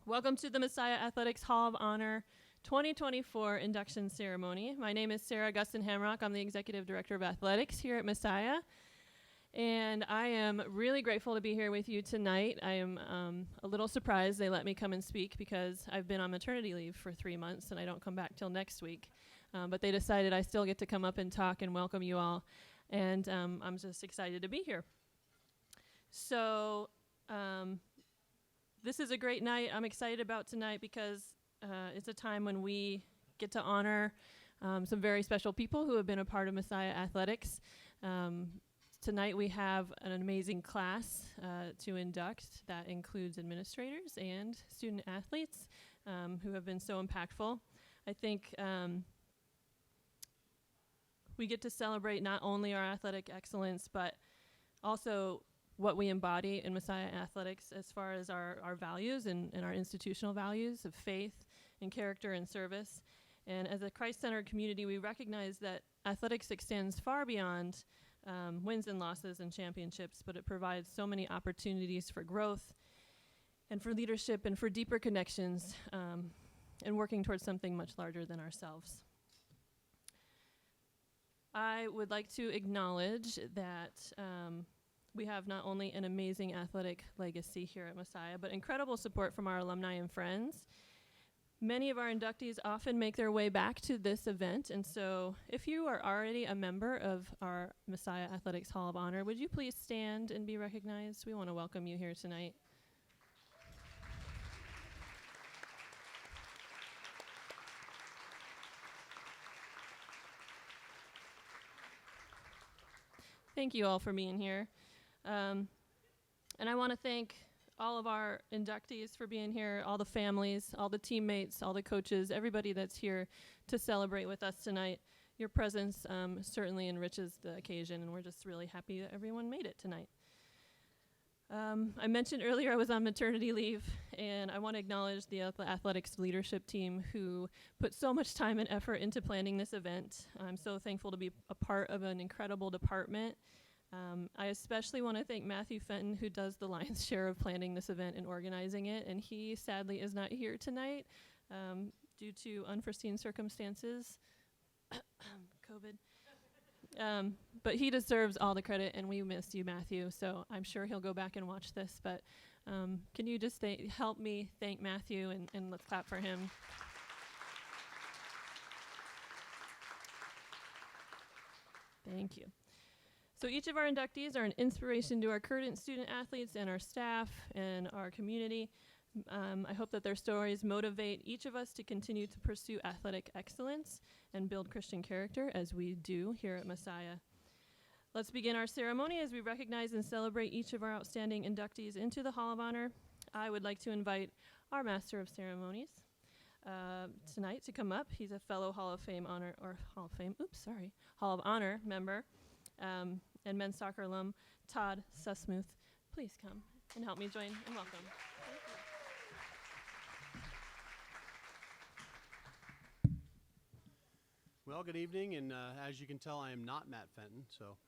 Welcome to the Messiah Athletics Hall of Honor 2024 induction ceremony. My name is Sarah Gustin-Hamrock. I'm the Executive Director of Athletics here at Messiah. And I am really grateful to be here with you tonight. I am a little surprised they let me come and speak because I've been on maternity leave for 3 months and I don't come back till next week. But they decided I still get to come up and talk and welcome you all. And I'm just excited to be here. So this is a great night. I'm excited about tonight because it's a time when we get to honor some very special people who have been a part of Messiah Athletics. Tonight we have an amazing class to induct that includes administrators and student athletes who have been so impactful. I think we get to celebrate not only our athletic excellence, but also what we embody in Messiah Athletics as far as our values and our institutional values of faith and character and service. And as a Christ-centered community, we recognize that athletics extends far beyond wins and losses and championships, but it provides so many opportunities for growth and for leadership and for deeper connections and working towards something much larger than ourselves. I would like to acknowledge that we have not only an amazing athletic legacy here at Messiah, but incredible support from our alumni and friends. Many of our inductees often make their way back to this event, and so if you are already a member of our Messiah Athletics Hall of Honor, would you please stand and be recognized? We want to welcome you here tonight. Thank you all for being here. And I want to thank all of our inductees for being here, all the families, all the teammates, all the coaches, everybody that's here to celebrate with us tonight. Your presence certainly enriches the occasion, and we're just really happy that everyone made it tonight. I mentioned earlier I was on maternity leave, and I want to acknowledge the athletics leadership team who put so much time and effort into planning this event. I'm so thankful to be a part of an incredible department. I especially want to thank Matthew Fenton, who does the lion's share of planning this event and organizing it, and he sadly is not here tonight due to unforeseen circumstances, COVID. But he deserves all the credit, and we miss you, Matthew, so I'm sure he'll go back and watch this, but can you just help me thank Matthew, and let's clap for him. Thank you. So each of our inductees are an inspiration to our current student athletes and our staff and our community. I hope that their stories motivate each of us to continue to pursue athletic excellence and build Christian character as we do here at Messiah. Let's begin our ceremony as we recognize and celebrate each of our outstanding inductees into the Hall of Honor. I would like to invite our Master of Ceremonies tonight to come up. He's a fellow Hall of Honor member. And men's soccer alum, Todd Sussmuth. Please come and help me join and welcome. Well, good evening, and as you can tell, I am not Matt Fenton, so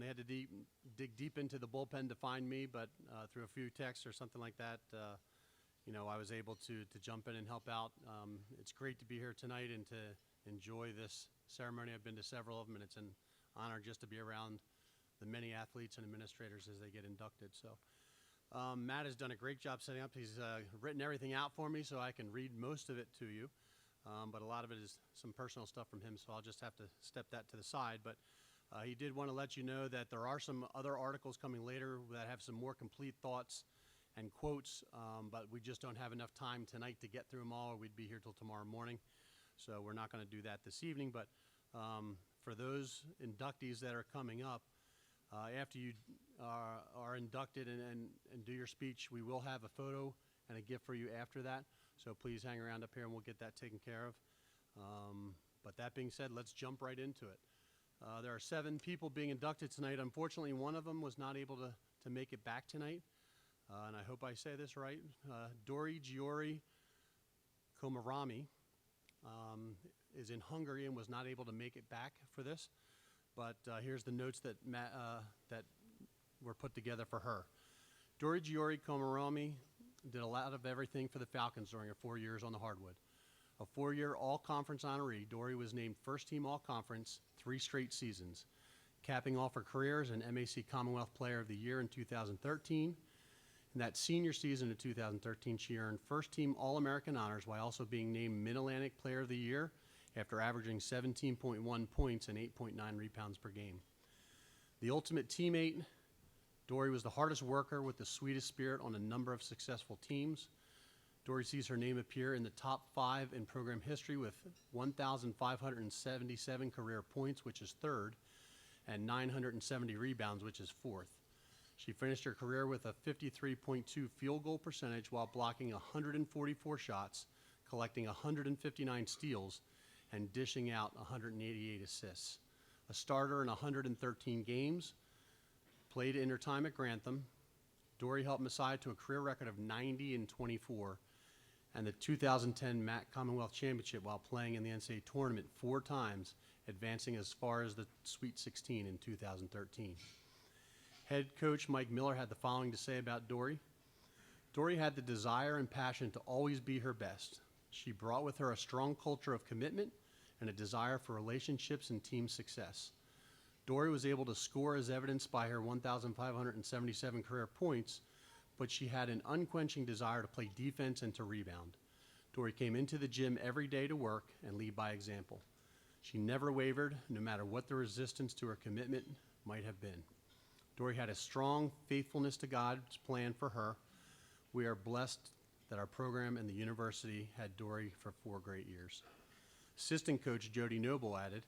they had to dig deep into the bullpen to find me, but through a few texts or something like that, I was able to jump in and help out. It's great to be here tonight and to enjoy this ceremony. I've been to several of them, and it's an honor just to be around the many athletes and administrators as they get inducted. So Matt has done a great job setting up. He's written everything out for me so I can read most of it to you, but a lot of it is some personal stuff from him, so I'll just have to step that to the side. But he did want to let you know that there are some other articles coming later that have some more complete thoughts and quotes, but we just don't have enough time tonight to get through them all, or we'd be here till tomorrow morning. So we're not going to do that this evening, but for those inductees that are coming up, after you are inducted and do your speech, we will have a photo and a gift for you after that. So please hang around up here and we'll get that taken care of. But that being said, let's jump right into it. There are 7 people being inducted tonight. Unfortunately, one of them was not able to make it back tonight. And I hope I say this right. Dori Giori Komarami is in Hungary and was not able to make it back for this. But here's the notes that were put together for her. Dori Giori Komarami did a lot of everything for the Falcons during her 4 years on the hardwood. A 4-year all-conference honoree, Dory was named first-team all-conference 3 straight seasons, capping off her career as an MAC Commonwealth Player of the Year in 2013. In that senior season of 2013, she earned first-team All-American honors while also being named Mid-Atlantic Player of the Year after averaging 17.1 points and 8.9 rebounds per game. The ultimate teammate, Dory was the hardest worker with the sweetest spirit on a number of successful teams. Dory sees her name appear in the top 5 in program history with 1,577 career points, which is 3rd, and 970 rebounds, which is 4th. She finished her career with a 53.2 field goal percentage while blocking 144 shots, collecting 159 steals, and dishing out 188 assists. A starter in 113 games, played in her time at Grantham, Dory helped Messiah to a career record of 90-24 and the 2010 MAC Commonwealth Championship while playing in the NCAA tournament 4 times, advancing as far as the Sweet 16 in 2013. Head coach Mike Miller had the following to say about Dory. Dory had the desire and passion to always be her best. She brought with her a strong culture of commitment and a desire for relationships and team success. Dory was able to score as evidenced by her 1,577 career points, but she had an unquenching desire to play defense and to rebound. Dory came into the gym every day to work and lead by example. She never wavered, no matter what the resistance to her commitment might have been. Dory had a strong faithfulness to God's plan for her. We are blessed that our program and the university had Dory for 4 great years. Assistant coach Jody Noble added,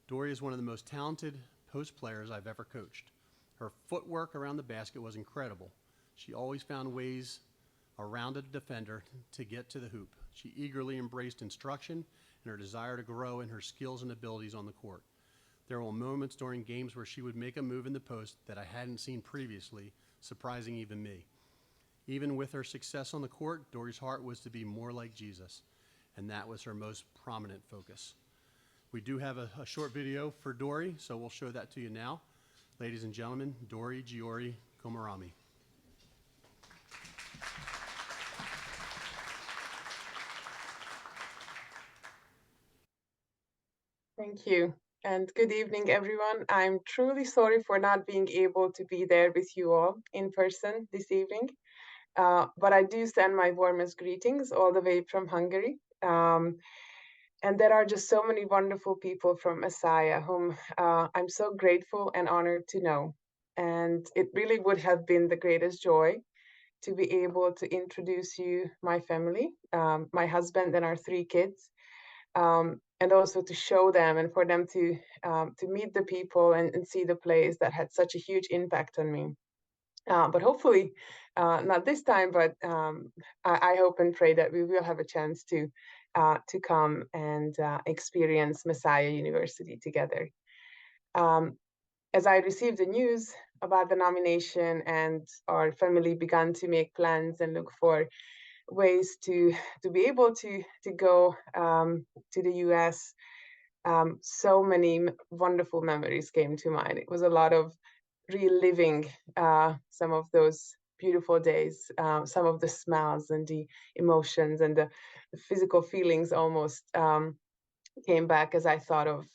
Dory is one of the most talented post players I've ever coached. Her footwork around the basket was incredible. She always found ways around a defender to get to the hoop. She eagerly embraced instruction and her desire to grow in her skills and abilities on the court. There were moments during games where she would make a move in the post that I hadn't seen previously, surprising even me. Even with her success on the court, Dory's heart was to be more like Jesus, and that was her most prominent focus. We do have a short video for Dory, so we'll show that to you now. Ladies and gentlemen, Dory Giori Komarami. Thank you, and good evening, everyone. I'm truly sorry for not being able to be there with you all in person this evening, but I do send my warmest greetings all the way from Hungary. And there are just so many wonderful people from Messiah whom I'm so grateful and honored to know. And it really would have been the greatest joy to be able to introduce you my family, my husband and our 3 kids. And also to show them and for them to meet the people and see the place that had such a huge impact on me. But hopefully, not this time, but I hope and pray that we will have a chance to come and experience Messiah University together. As I received the news about the nomination and our family began to make plans and look for ways to be able to go to the US, so many wonderful memories came to mind. It was a lot of reliving some of those beautiful days, some of the smells and the emotions and the physical feelings almost came back as I thought of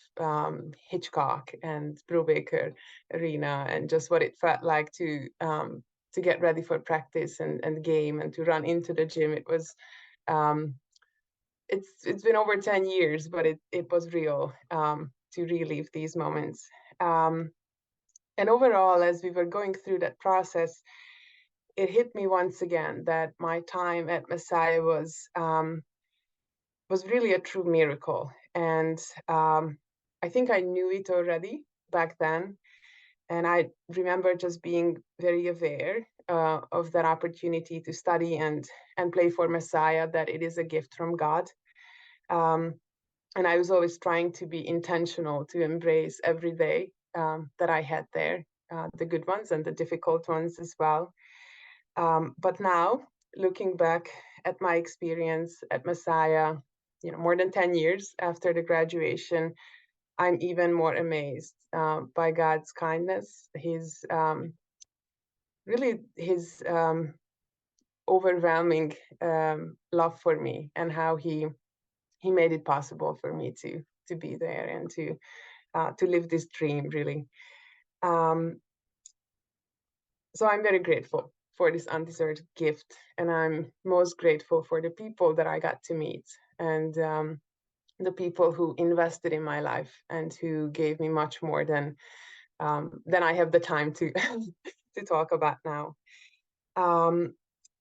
Hitchcock and Brubaker Arena and just what it felt like to get ready for practice and game and to run into the gym. It was it's been over 10 years, but it was real to relive these moments. And overall, as we were going through that process, it hit me once again that my time at Messiah was really a true miracle. And I think I knew it already back then. And I remember just being very aware of that opportunity to study and play for Messiah, that it is a gift from God. And I was always trying to be intentional to embrace every day that I had there, the good ones and the difficult ones as well. But now, looking back at my experience at Messiah, more than 10 years after the graduation, I'm even more amazed by God's kindness, his overwhelming love for me, and how he made it possible for me to be there and to live this dream, really. Um, so I'm very grateful for this undeserved gift, and I'm most grateful for the people that I got to meet, and the people who invested in my life and who gave me much more than I have the time to to talk about now. Um,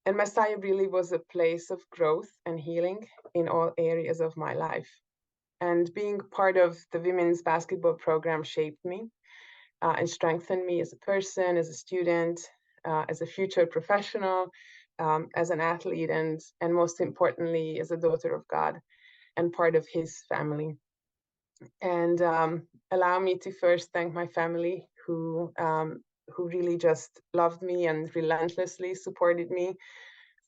and Messiah really was a place of growth and healing in all areas of my life. And being part of the women's basketball program shaped me and strengthened me as a person, as a student, as a future professional, as an athlete, and most importantly, as a daughter of God and part of His family. And allow me to first thank my family who really just loved me and relentlessly supported me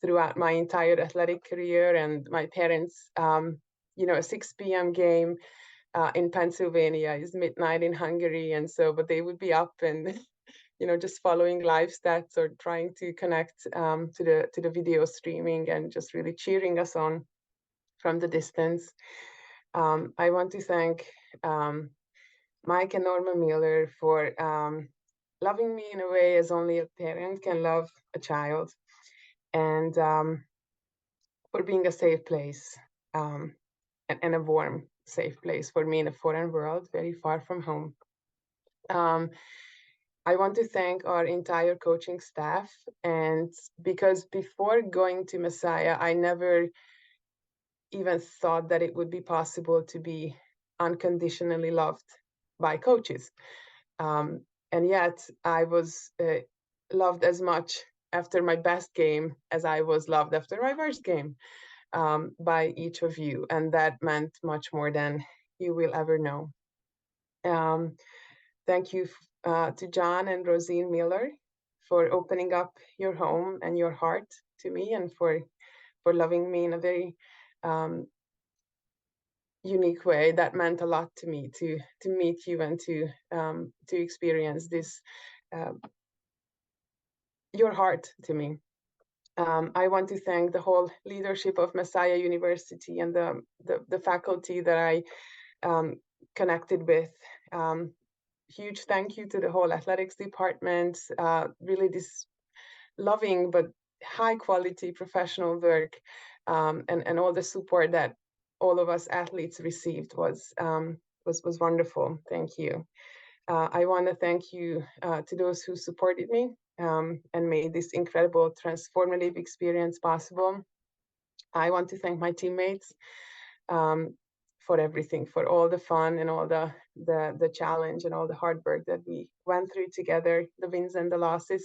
throughout my entire athletic career. And my parents, a 6 p.m. game in Pennsylvania is midnight in Hungary, and so but they would be up and just following live stats or trying to connect to the video streaming and just really cheering us on from the distance. I want to thank Mike and Norma Miller for loving me in a way as only a parent can love a child, and for being a safe place and a warm, safe place for me in a foreign world, very far from home. Um, I want to thank our entire coaching staff, and because before going to Messiah, I never even thought that it would be possible to be unconditionally loved by coaches. And yet I was loved as much after my best game as I was loved after my worst game by each of you. And that meant much more than you will ever know. Thank you to John and Rosine Miller for opening up your home and your heart to me, and for loving me in a very unique way. That meant a lot to me to meet you and to experience this your heart to me. I want to thank the whole leadership of Messiah University and the faculty that I connected with. Huge thank you to the whole athletics department. Really, this loving but high quality professional work and all the support that all of us athletes received was wonderful. Thank you. I want to thank you to those who supported me and made this incredible transformative experience possible. I want to thank my teammates for everything, for all the fun and all the challenge and all the hard work that we went through together, the wins and the losses.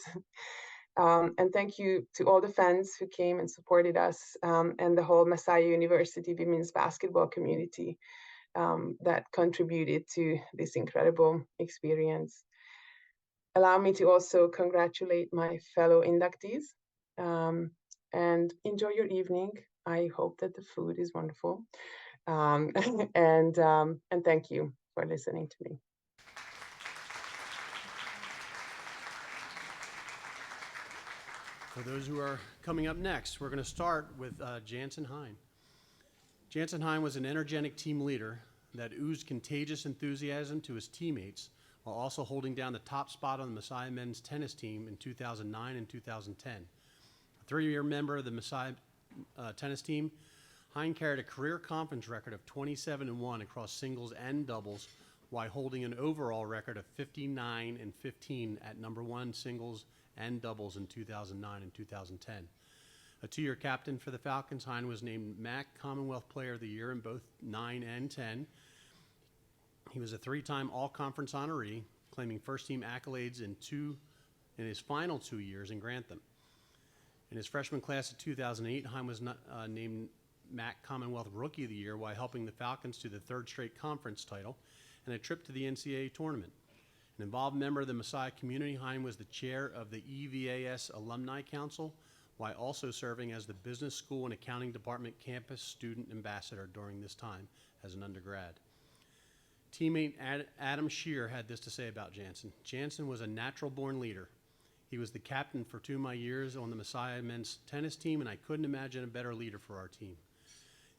And thank you to all the fans who came and supported us and the whole Messiah University women's basketball community that contributed to this incredible experience. Allow me to also congratulate my fellow inductees and enjoy your evening. I hope that the food is wonderful. And thank you for listening to me. For those who are coming up next, we're going to start with Jansen Hine. Jansen Hine was an energetic team leader that oozed contagious enthusiasm to his teammates while also holding down the top spot on the Messiah men's tennis team in 2009 and 2010. A three-year member of the Messiah tennis team, Hine carried a career conference record of 27-1 across singles and doubles while holding an overall record of 59-15 at number one singles and doubles in 2009 and 2010. A two-year captain for the Falcons, Hine was named MAC Commonwealth Player of the Year in both 9 and 10. He was a three-time All-Conference honoree, claiming first-team accolades in his final 2 years in Grantham. In his freshman class of 2008, Hine was named MAC Commonwealth Rookie of the Year while helping the Falcons to the third straight conference title and a trip to the NCAA tournament. An involved member of the Messiah community, Hine was the chair of the EVAS Alumni Council, while also serving as the Business School and Accounting Department Campus Student Ambassador during this time as an undergrad. Teammate Adam Shear had this to say about Jansen. Jansen was a natural-born leader. He was the captain for 2 of my years on the Messiah men's tennis team, and I couldn't imagine a better leader for our team.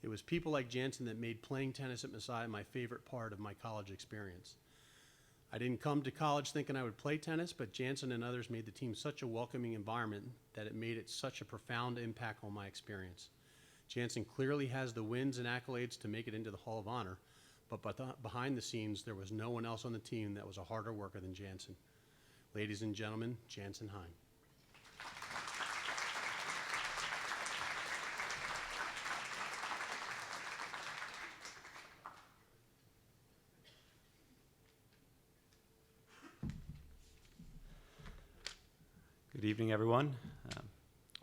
It was people like Jansen that made playing tennis at Messiah my favorite part of my college experience. I didn't come to college thinking I would play tennis, but Jansen and others made the team such a welcoming environment that it made it such a profound impact on my experience. Jansen clearly has the wins and accolades to make it into the Hall of Honor, but behind the scenes, there was no one else on the team that was a harder worker than Jansen. Ladies and gentlemen, Jansen Heim. Good evening, everyone.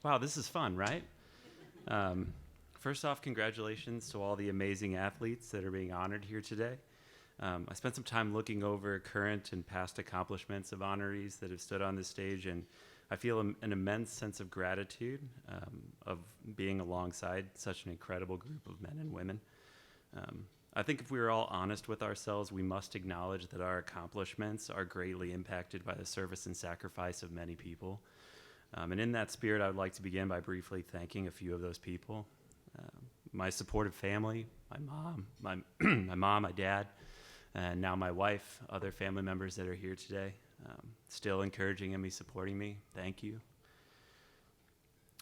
Wow, this is fun, right? First off, congratulations to all the amazing athletes that are being honored here today. I spent some time looking over current and past accomplishments of honorees that have stood on this stage, and I feel an immense sense of gratitude of being alongside such an incredible group of men and women. I think if we were all honest with ourselves, we must acknowledge that our accomplishments are greatly impacted by the service and sacrifice of many people. And in that spirit, I would like to begin by briefly thanking a few of those people. My supportive family, my mom, my dad, and now my wife, other family members that are here today, still encouraging me, supporting me. Thank you.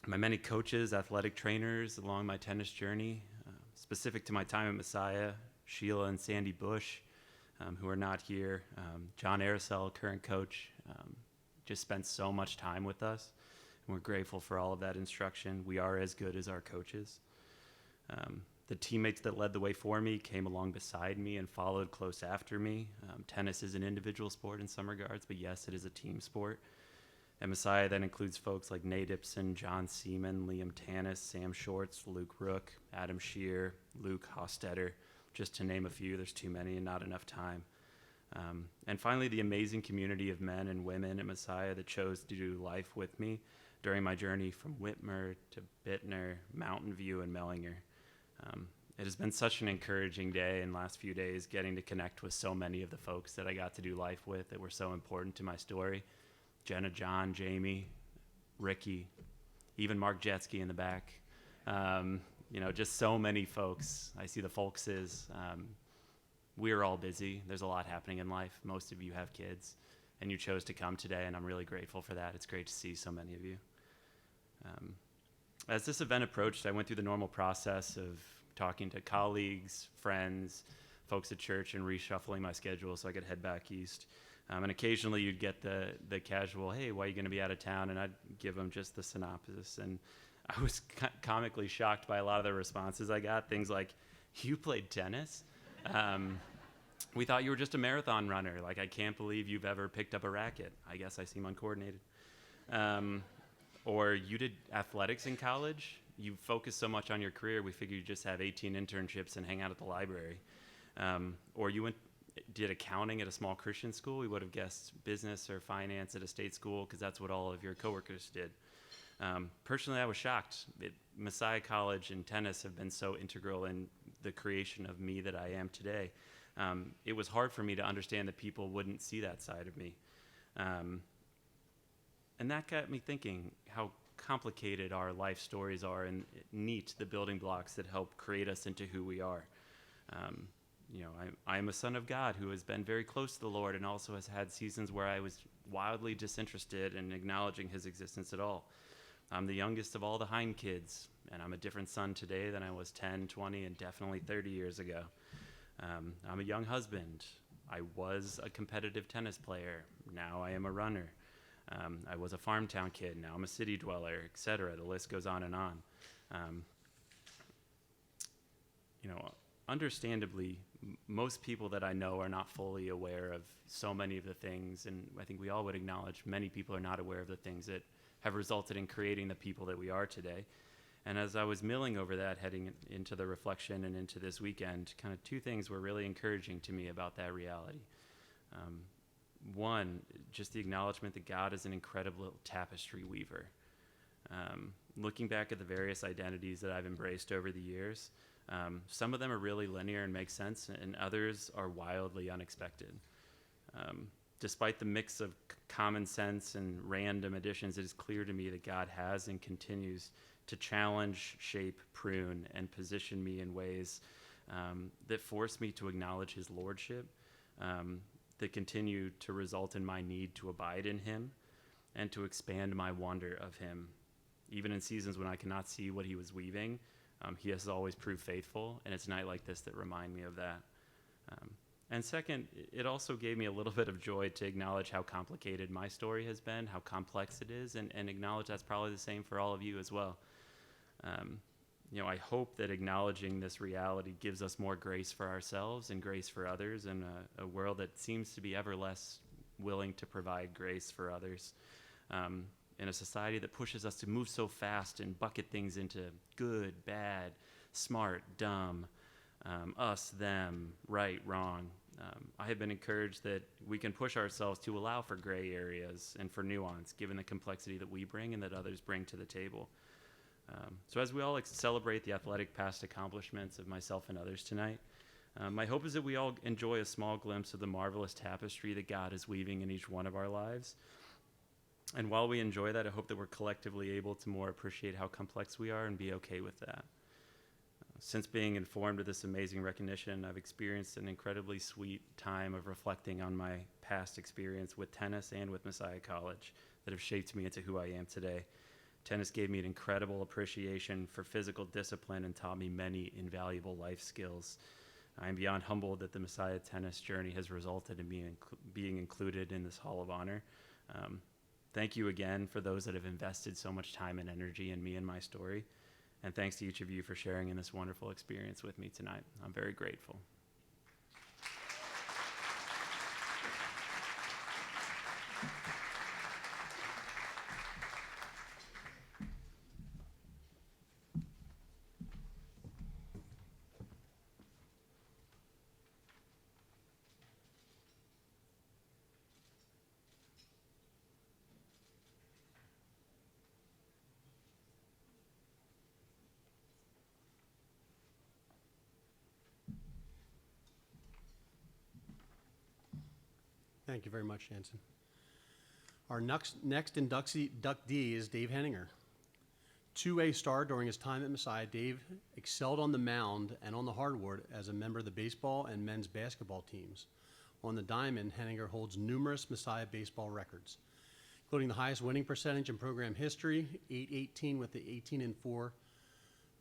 My many coaches, athletic trainers along my tennis journey, specific to my time at Messiah, Sheila and Sandy Bush, who are not here. John Aracel, current coach, just spent so much time with us, and we're grateful for all of that instruction. We are as good as our coaches. The teammates that led the way for me came along beside me and followed close after me. Tennis is an individual sport in some regards, but yes, it is a team sport. And Messiah then includes folks like Nate Ibsen, John Seaman, Liam Tannis, Sam Shorts, Luke Rook, Adam Shear, Luke Hostetter, just to name a few. There's too many and not enough time. And finally, the amazing community of men and women at Messiah that chose to do life with me during my journey from Whitmer to Bittner, Mountain View, and Mellinger. It has been such an encouraging day and last few days getting to connect with so many of the folks that I got to do life with that were so important to my story. Jenna, John, Jamie, Ricky, even Mark Jetsky in the back. Just so many folks. I see the folkses. We're all busy. There's a lot happening in life. Most of you have kids, and you chose to come today, and I'm really grateful for that. It's great to see so many of you. As this event approached, I went through the normal process of talking to colleagues, friends, folks at church, and reshuffling my schedule so I could head back east. And occasionally you'd get the casual, hey, why are you going to be out of town? And I'd give them just the synopsis. And I was comically shocked by a lot of the responses I got. Things like, you played tennis? We thought you were just a marathon runner. Like, I can't believe you've ever picked up a racket. I guess I seem uncoordinated. Or you did athletics in college? You focused so much on your career, we figured you'd just have 18 internships and hang out at the library. Or you did accounting at a small Christian school. We would have guessed business or finance at a state school because that's what all of your coworkers did. Personally, I was shocked. Messiah College and tennis have been so integral in the creation of me that I am today. It was hard for me to understand that people wouldn't see that side of me. And that got me thinking how complicated our life stories are and neat the building blocks that help create us into who we are. I am a son of God who has been very close to the Lord and also has had seasons where I was wildly disinterested in acknowledging his existence at all. I'm the youngest of all the Hein kids, and I'm a different son today than I was 10, 20, and definitely 30 years ago. I'm a young husband. I was a competitive tennis player. Now I am a runner. I was a farm town kid. Now I'm a city dweller, etc. The list goes on and on. Understandably, most people that I know are not fully aware of so many of the things, and I think we all would acknowledge many people are not aware of the things that have resulted in creating the people that we are today. And as I was milling over that, heading into the reflection and into this weekend, kind of two things were really encouraging to me about that reality. One, just the acknowledgement that God is an incredible tapestry weaver. Looking back at the various identities that I've embraced over the years, some of them are really linear and make sense, and others are wildly unexpected. Despite the mix of common sense and random additions, it is clear to me that God has and continues to challenge, shape, prune, and position me in ways that force me to acknowledge his lordship, that continue to result in my need to abide in him and to expand my wonder of him. Even in seasons when I cannot see what he was weaving, he has always proved faithful, and it's a night like this that remind me of that. And second, it also gave me a little bit of joy to acknowledge how complicated my story has been, how complex it is, and acknowledge that's probably the same for all of you as well. I hope that acknowledging this reality gives us more grace for ourselves and grace for others in a world that seems to be ever less willing to provide grace for others. In a society that pushes us to move so fast and bucket things into good, bad, smart, dumb, us, them, right, wrong. I have been encouraged that we can push ourselves to allow for gray areas and for nuance, given the complexity that we bring and that others bring to the table. So as we all celebrate the athletic past accomplishments of myself and others tonight, my hope is that we all enjoy a small glimpse of the marvelous tapestry that God is weaving in each one of our lives. And while we enjoy that, I hope that we're collectively able to more appreciate how complex we are and be okay with that. Since being informed of this amazing recognition, I've experienced an incredibly sweet time of reflecting on my past experience with tennis and with Messiah College that have shaped me into who I am today. Tennis gave me an incredible appreciation for physical discipline and taught me many invaluable life skills. I am beyond humbled that the Messiah tennis journey has resulted in me being included in this Hall of Honor. Thank you again for those that have invested so much time and energy in me and my story. And thanks to each of you for sharing in this wonderful experience with me tonight. I'm very grateful. Thank you very much, Jansen. Our next inductee is Dave Henninger. 2A star during his time at Messiah, Dave excelled on the mound and on the hardwood as a member of the baseball and men's basketball teams. On the diamond, Henninger holds numerous Messiah baseball records, including the highest winning percentage in program history, 818 with the 18-4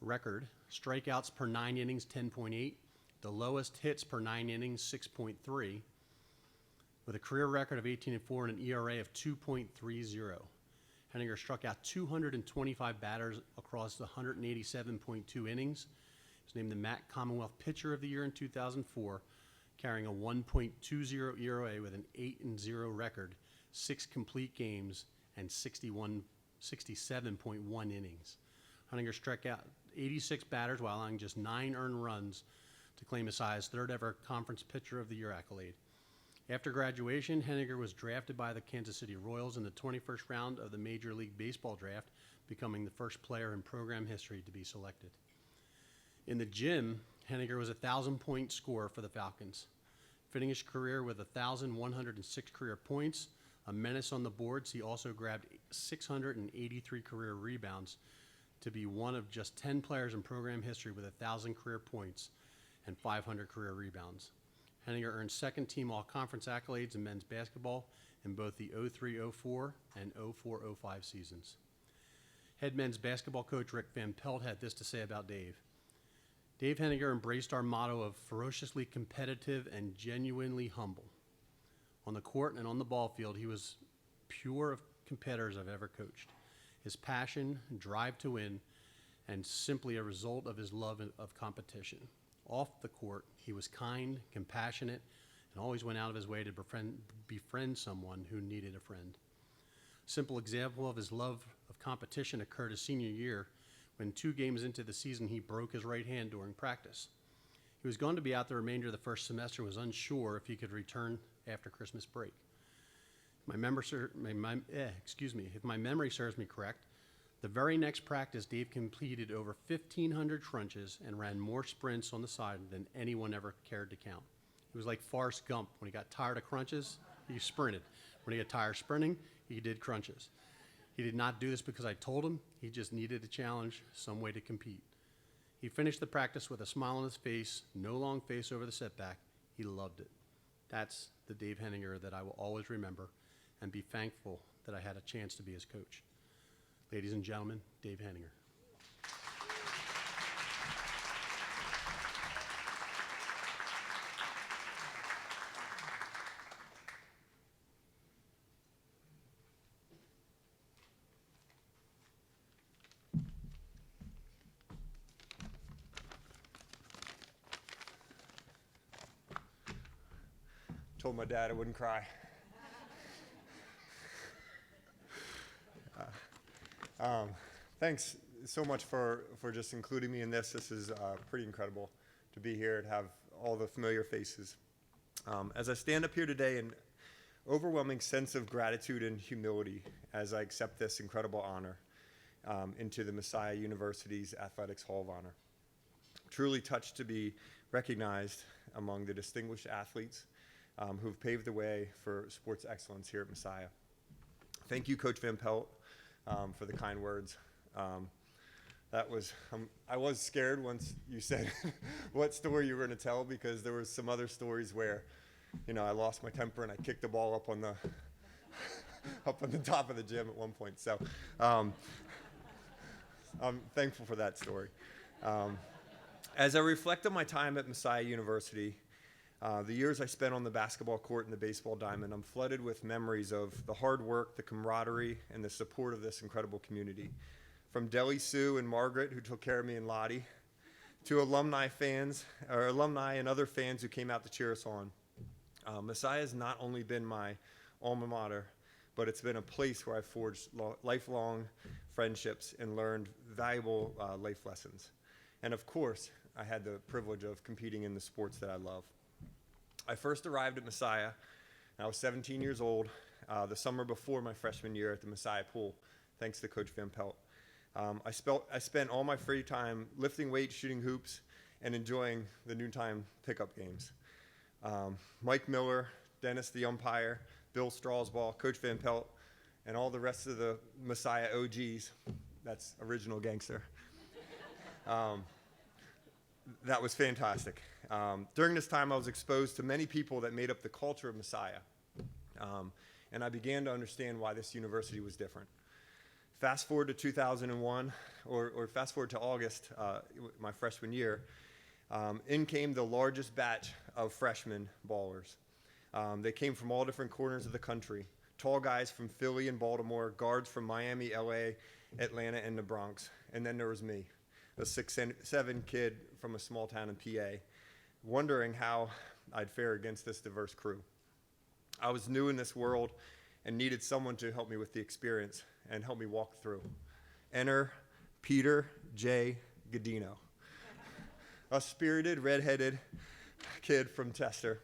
record, strikeouts per 9 innings, 10.8, the lowest hits per 9 innings, 6.3, with a career record of 18-4 and an ERA of 2.30. Henninger struck out 225 batters across the 187.2 innings. He was named the MAC Commonwealth Pitcher of the Year in 2004, carrying a 1.20 ERA with an 8-0 record, 6 complete games, and 67.1 innings. Henninger struck out 86 batters while allowing just 9 earned runs to claim Messiah's third ever Conference Pitcher of the Year accolade. After graduation, Henninger was drafted by the Kansas City Royals in the 21st round of the Major League Baseball draft, becoming the first player in program history to be selected. In the gym, Henninger was a 1,000-point scorer for the Falcons, finishing his career with 1,106 career points, a menace on the boards. He also grabbed 683 career rebounds to be one of just 10 players in program history with 1,000 career points and 500 career rebounds. Henninger earned second-team all-conference accolades in men's basketball in both the 03-04 and 04-05 seasons. Head men's basketball coach Rick Van Pelt had this to say about Dave. Dave Henninger embraced our motto of ferociously competitive and genuinely humble. On the court and on the ball field, he was pure of competitors I've ever coached. His passion, drive to win, and simply a result of his love of competition. Off the court, he was kind, compassionate, and always went out of his way to befriend someone who needed a friend. A simple example of his love of competition occurred his senior year when 2 games into the season he broke his right hand during practice. He was going to be out the remainder of the first semester and was unsure if he could return after Christmas break. If my memory serves me correct, the very next practice, Dave completed over 1,500 crunches and ran more sprints on the side than anyone ever cared to count. He was like Forrest Gump. When he got tired of crunches, He sprinted. When he got tired sprinting, he did crunches. He did not do this because I told him. He just needed a challenge, some way to compete. He finished the practice with a smile on his face, no long face over the setback. He loved it. That's the Dave Henninger that I will always remember and be thankful that I had a chance to be his coach. Ladies and gentlemen, Dave Henninger. Told my dad I wouldn't cry. Thanks so much for just including me in this. This is pretty incredible to be here and have all the familiar faces. As I stand up here today, an overwhelming sense of gratitude and humility as I accept this incredible honor into the Messiah University's Athletics Hall of Honor. Truly touched to be recognized among the distinguished athletes who've paved the way for sports excellence here at Messiah. Thank you, Coach Van Pelt, for the kind words. I was scared once you said what story you were going to tell, because there was some other stories where, I lost my temper and I kicked the ball up on the up on the top of the gym at one point. So I'm thankful for that story. As I reflect on my time at Messiah University, the years I spent on the basketball court and the baseball diamond, I'm flooded with memories of the hard work, the camaraderie, and the support of this incredible community. From Deli Sue and Margaret, who took care of me and Lottie, to alumni and other fans who came out to cheer us on. Messiah has not only been my alma mater, but it's been a place where I've forged lifelong friendships and learned valuable life lessons. And of course, I had the privilege of competing in the sports that I love. I first arrived at Messiah, and I was 17 years old, the summer before my freshman year at the Messiah pool, thanks to Coach Van Pelt. I spent all my free time lifting weights, shooting hoops, and enjoying the noontime pickup games. Mike Miller, Dennis the umpire, Bill Strasball, Coach Van Pelt, and all the rest of the Messiah OGs, that's original gangster. That was fantastic. During this time, I was exposed to many people that made up the culture of Messiah, and I began to understand why this university was different. Fast forward to 2001, or fast forward to August, my freshman year, in came the largest batch of freshman ballers. They came from all different corners of the country. Tall guys from Philly and Baltimore, guards from Miami, LA, Atlanta, and the Bronx. And then there was me, a 6'7" kid from a small town in PA, wondering how I'd fare against this diverse crew. I was new in this world and needed someone to help me with the experience and help me walk through. Enter Peter J. Godino, a spirited, redheaded kid from Chester.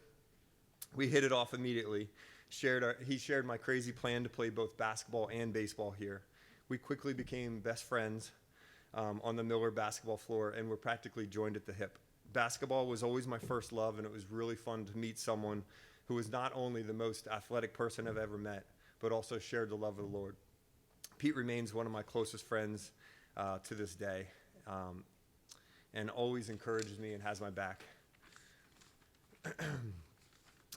We hit it off immediately. He shared my crazy plan to play both basketball and baseball here. We quickly became best friends on the Miller basketball floor, and were practically joined at the hip. Basketball was always my first love, and it was really fun to meet someone who was not only the most athletic person I've ever met, but also shared the love of the Lord. Pete remains one of my closest friends to this day, and always encourages me and has my back.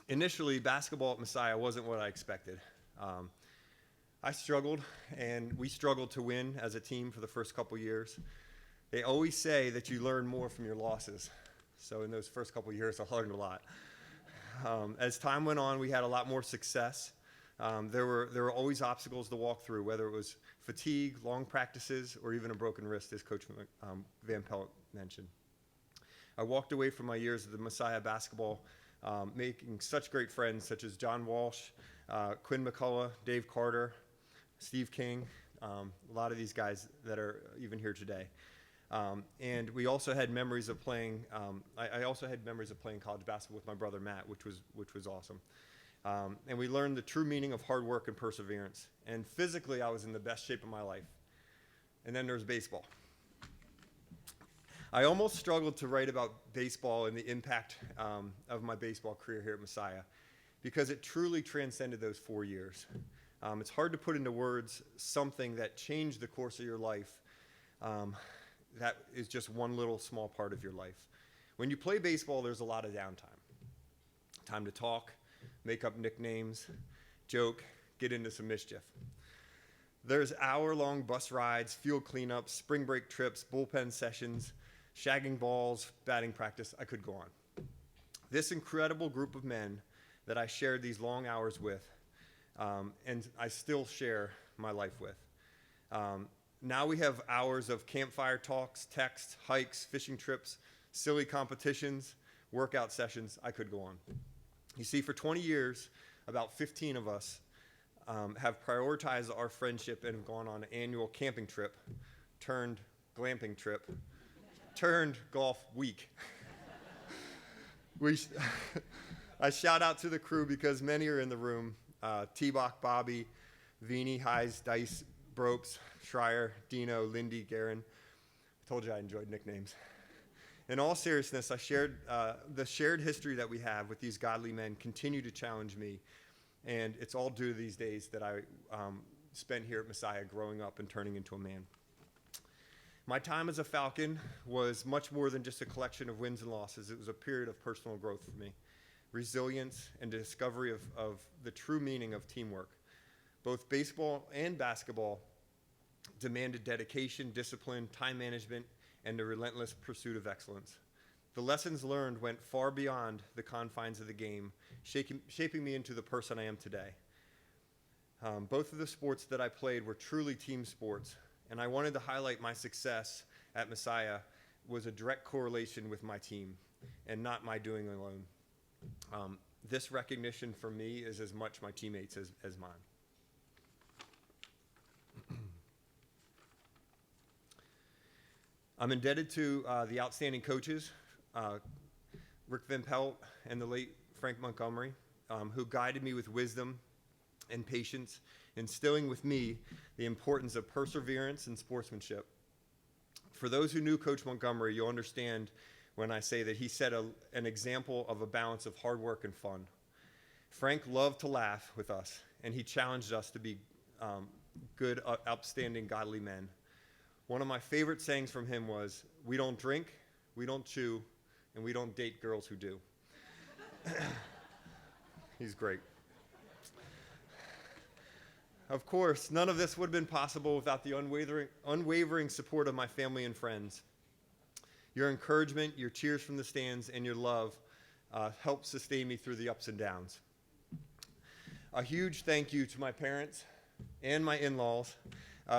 Initially, basketball at Messiah wasn't what I expected. I struggled, and we struggled to win as a team for the first couple years. They always say that you learn more from your losses. So in those first couple years, I learned a lot. As time went on, we had a lot more success. There were always obstacles to walk through, whether it was fatigue, long practices, or even a broken wrist, as Coach Van Pelt mentioned. I walked away from my years at the Messiah basketball, making such great friends, such as John Walsh, Quinn McCullough, Dave Carter, Steve King, a lot of these guys that are even here today. And we also had memories of playing. I also had memories of playing college basketball with my brother Matt, which was awesome. And we learned the true meaning of hard work and perseverance. And physically, I was in the best shape of my life. And then there's baseball. I almost struggled to write about baseball and the impact of my baseball career here at Messiah. because it truly transcended those 4 years. It's hard to put into words something that changed the course of your life that is just one little small part of your life. When you play baseball, there's a lot of downtime. Time to talk, make up nicknames, joke, get into some mischief. There's hour-long bus rides, field cleanups, spring break trips, bullpen sessions, shagging balls, batting practice. I could go on. This incredible group of men that I shared these long hours with, and I still share my life with. Now we have hours of campfire talks, texts, hikes, fishing trips, silly competitions, workout sessions. I could go on. You see, for 20 years, about 15 of us have prioritized our friendship and have gone on an annual camping trip, turned glamping trip, turned golf week. I shout out to the crew because many are in the room. T-Bach, Bobby, Vini, Heise, Dice, Bropes, Schreier, Dino, Lindy, Garin. I told you I enjoyed nicknames. In all seriousness, the shared history that we have with these godly men continue to challenge me, and it's all due to these days that I spent here at Messiah growing up and turning into a man. My time as a Falcon was much more than just a collection of wins and losses. It was a period of personal growth for me, resilience, and discovery of the true meaning of teamwork. Both baseball and basketball demanded dedication, discipline, time management, and the relentless pursuit of excellence. The lessons learned went far beyond the confines of the game, shaping me into the person I am today. Both of the sports that I played were truly team sports, and I wanted to highlight my success at Messiah was a direct correlation with my team and not my doing alone. This recognition for me is as much my teammates as mine. I'm indebted to the outstanding coaches, Rick Van Pelt and the late Frank Montgomery, who guided me with wisdom and patience, instilling with me the importance of perseverance and sportsmanship. For those who knew Coach Montgomery, you'll understand when I say that he set an example of a balance of hard work and fun. Frank loved to laugh with us, and he challenged us to be good, upstanding, godly men. One of my favorite sayings from him was, "We don't drink, we don't chew, and we don't date girls who do." He's great. Of course, none of this would have been possible without the unwavering support of my family and friends. Your encouragement, your cheers from the stands, and your love helped sustain me through the ups and downs. A huge thank you to my parents and my in-laws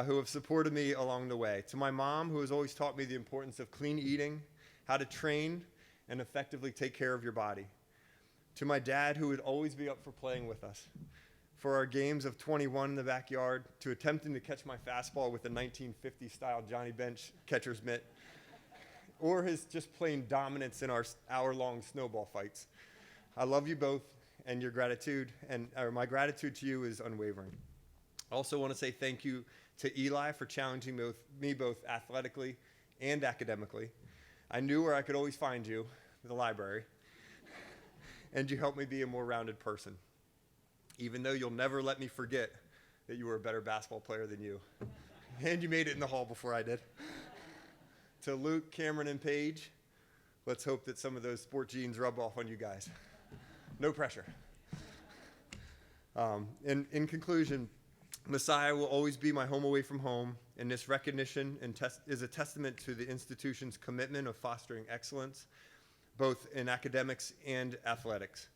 who have supported me along the way. To my mom, who has always taught me the importance of clean eating, how to train, and effectively take care of your body. To my dad, who would always be up for playing with us. For our games of 21 in the backyard, to attempting to catch my fastball with a 1950-style Johnny Bench catcher's mitt, or his just plain dominance in our hour-long snowball fights. I love you both, and your gratitude, my gratitude to you is unwavering. I also want to say thank you to Eli for challenging me both athletically and academically. I knew where I could always find you, the library, and you helped me be a more rounded person, even though you'll never let me forget that you were a better basketball player than you. And you made it in the hall before I did. To Luke, Cameron, and Paige, let's hope that some of those sport genes rub off on you guys. No pressure. In conclusion, Messiah will always be my home away from home, and this recognition is a testament to the institution's commitment of fostering excellence, both in academics and athletics.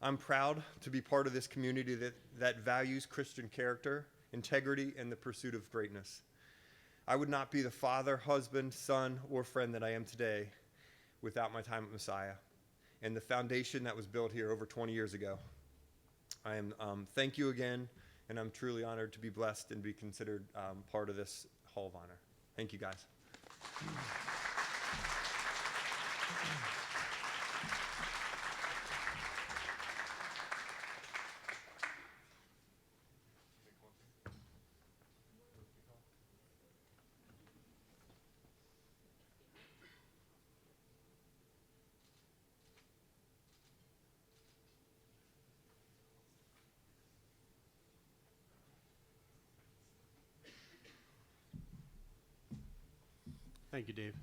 I'm proud to be part of this community that values Christian character, integrity, and the pursuit of greatness. I would not be the father, husband, son, or friend that I am today without my time at Messiah and the foundation that was built here over 20 years ago. Thank you again, and I'm truly honored to be blessed and be considered part of this Hall of Honor. Thank you, guys. Thank you, Dave.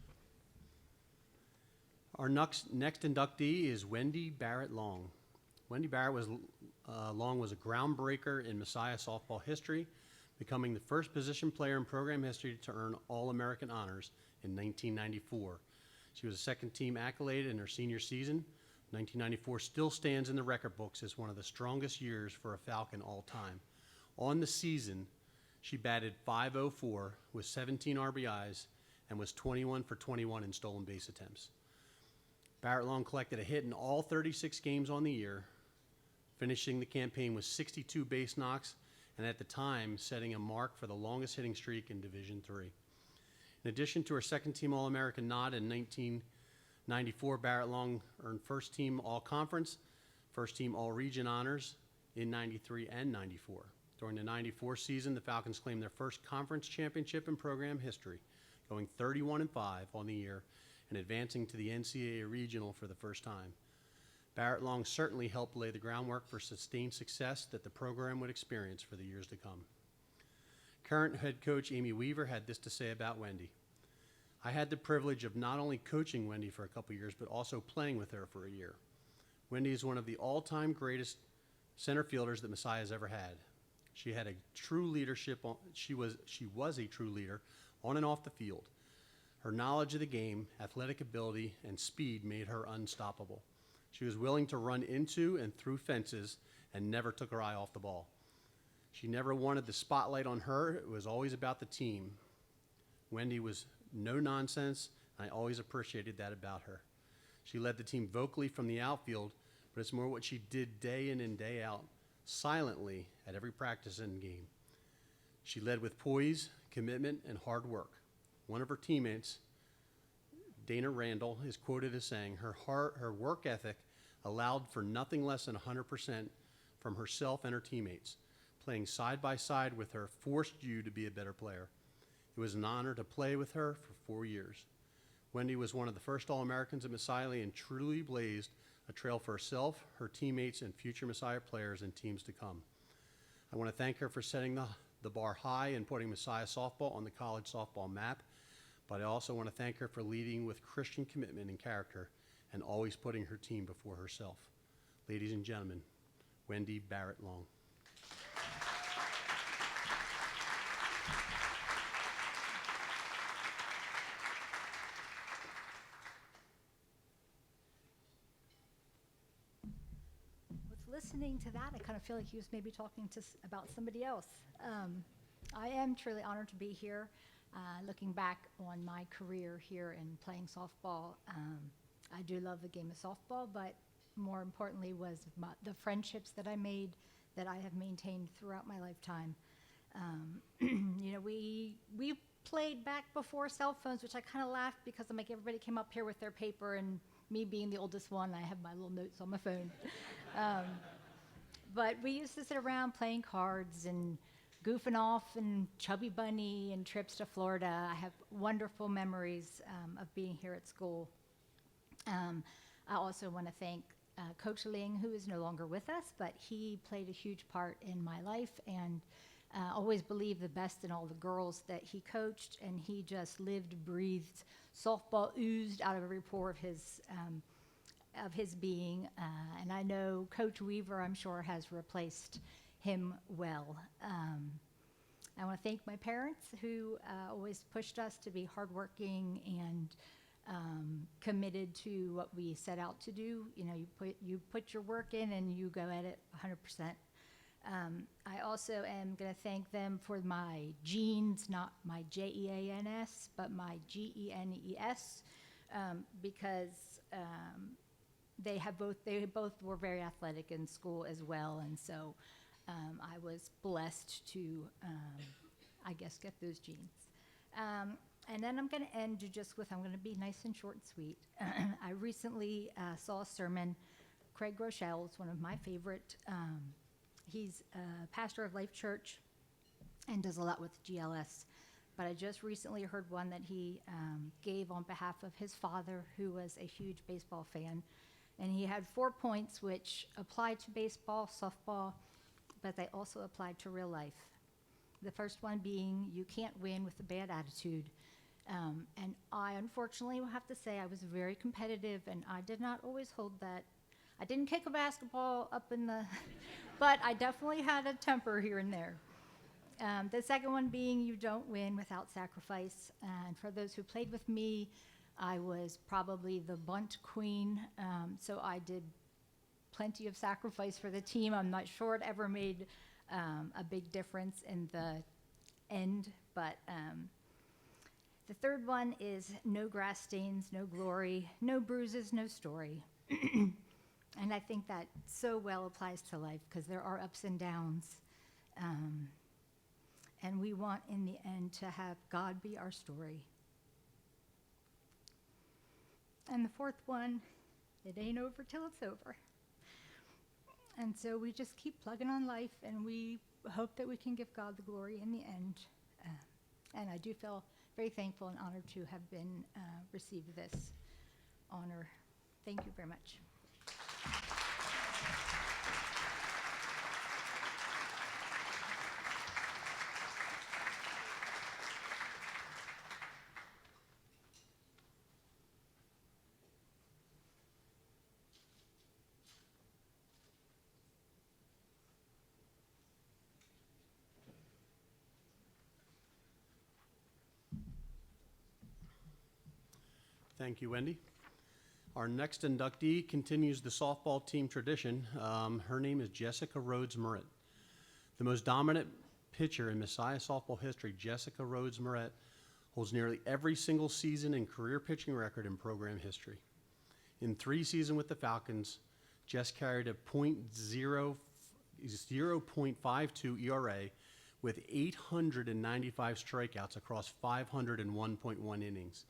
Our next inductee is Wendy Barrett Long. Wendy Barrett Long was a groundbreaker in Messiah softball history, becoming the first position player in program history to earn All-American honors in 1994. She was a second-team accolade in her senior season. 1994 still stands in the record books as one of the strongest years for a Falcon all time. On the season, she batted .504 with 17 RBIs and was 21 for 21 in stolen base attempts. Barrett Long collected a hit in all 36 games on the year, finishing the campaign with 62 base knocks, and at the time setting a mark for the longest hitting streak in Division III. In addition to her second-team All-American nod in 1994, Barrett Long earned first-team All-Conference, first-team All-Region honors in 93 and 94. During the 94 season, the Falcons claimed their first conference championship in program history, going 31-5 on the year and advancing to the NCAA Regional for the first time. Barrett Long certainly helped lay the groundwork for sustained success that the program would experience for the years to come. Current head coach Amy Weaver had this to say about Wendy. I had the privilege of not only coaching Wendy for a couple years, but also playing with her for a year. Wendy is one of the all-time greatest center fielders that Messiah has ever had. She had a true leadership. She was a true leader on and off the field. Her knowledge of the game, athletic ability, and speed made her unstoppable. She was willing to run into and through fences and never took her eye off the ball. She never wanted the spotlight on her. It was always about the team. Wendy was no nonsense, and I always appreciated that about her. She led the team vocally from the outfield, but it's more what she did day in and day out, silently at every practice and game. She led with poise, commitment, and hard work. One of her teammates, Dana Randall, is quoted as saying, her work ethic allowed for nothing less than 100% from herself and her teammates. Playing side by side with her forced you to be a better player. It was an honor to play with her for 4 years. Wendy was one of the first All-Americans at Messiah and truly blazed a trail for herself, her teammates, and future Messiah players and teams to come. I want to thank her for setting the bar high and putting Messiah softball on the college softball map, but I also want to thank her for leading with Christian commitment and character and always putting her team before herself. Ladies and gentlemen, Wendy Barrett Long. Listening to that, I kind of feel like he was maybe talking about somebody else. I am truly honored to be here. Looking back on my career here in playing softball, I do love the game of softball, but more importantly was the friendships that I made that I have maintained throughout my lifetime. We played back before cell phones, which I kind of laughed because I'm like, everybody came up here with their paper, and me being the oldest one, I have my little notes on my phone. But we used to sit around playing cards and goofing off and Chubby Bunny and trips to Florida. I have wonderful memories of being here at school. I also want to thank Coach Ling, who is no longer with us, but he played a huge part in my life and always believed the best in all the girls that he coached, and he just lived, breathed, softball oozed out of every pore of his being, and I know Coach Weaver, I'm sure, has replaced him well. I want to thank my parents who always pushed us to be hardworking and committed to what we set out to do. You put your work in and you go at it 100%. I also am going to thank them for my genes, not my Jeans, but my Genes, because they both were very athletic in school as well, and so I was blessed to, I guess, get those genes. And then I'm going to end I'm going to be nice and short and sweet. I recently saw a sermon. Craig Rochelle is one of my favorite. He's a pastor of Life Church and does a lot with GLS. But I just recently heard one that he gave on behalf of his father, who was a huge baseball fan. And he had 4 points which apply to baseball, softball, but they also apply to real life. The first one being, you can't win with a bad attitude. And I unfortunately will have to say I was very competitive, and I did not always hold that. I didn't kick a basketball up in the, but I definitely had a temper here and there. The second one being you don't win without sacrifice. And for those who played with me, I was probably the bunt queen, so I did plenty of sacrifice for the team. I'm not sure it ever made a big difference in the end, but the third one is no grass stains, no glory, no bruises, no story. And I think that so well applies to life because there are ups and downs. And we want, in the end, to have God be our story. And the fourth one, it ain't over till it's over. And so we just keep plugging on life, and we hope that we can give God the glory in the end. And I do feel very thankful and honored to have been received this honor. Thank you very much. Thank you, Wendy. Our next inductee continues the softball team tradition. Her name is Jessica Rhodes Moret. The most dominant pitcher in Messiah softball history, Jessica Rhodes Moret, holds nearly every single season and career pitching record in program history. In 3 seasons with the Falcons, Jess carried a .052 ERA with 895 strikeouts across 501.1 innings.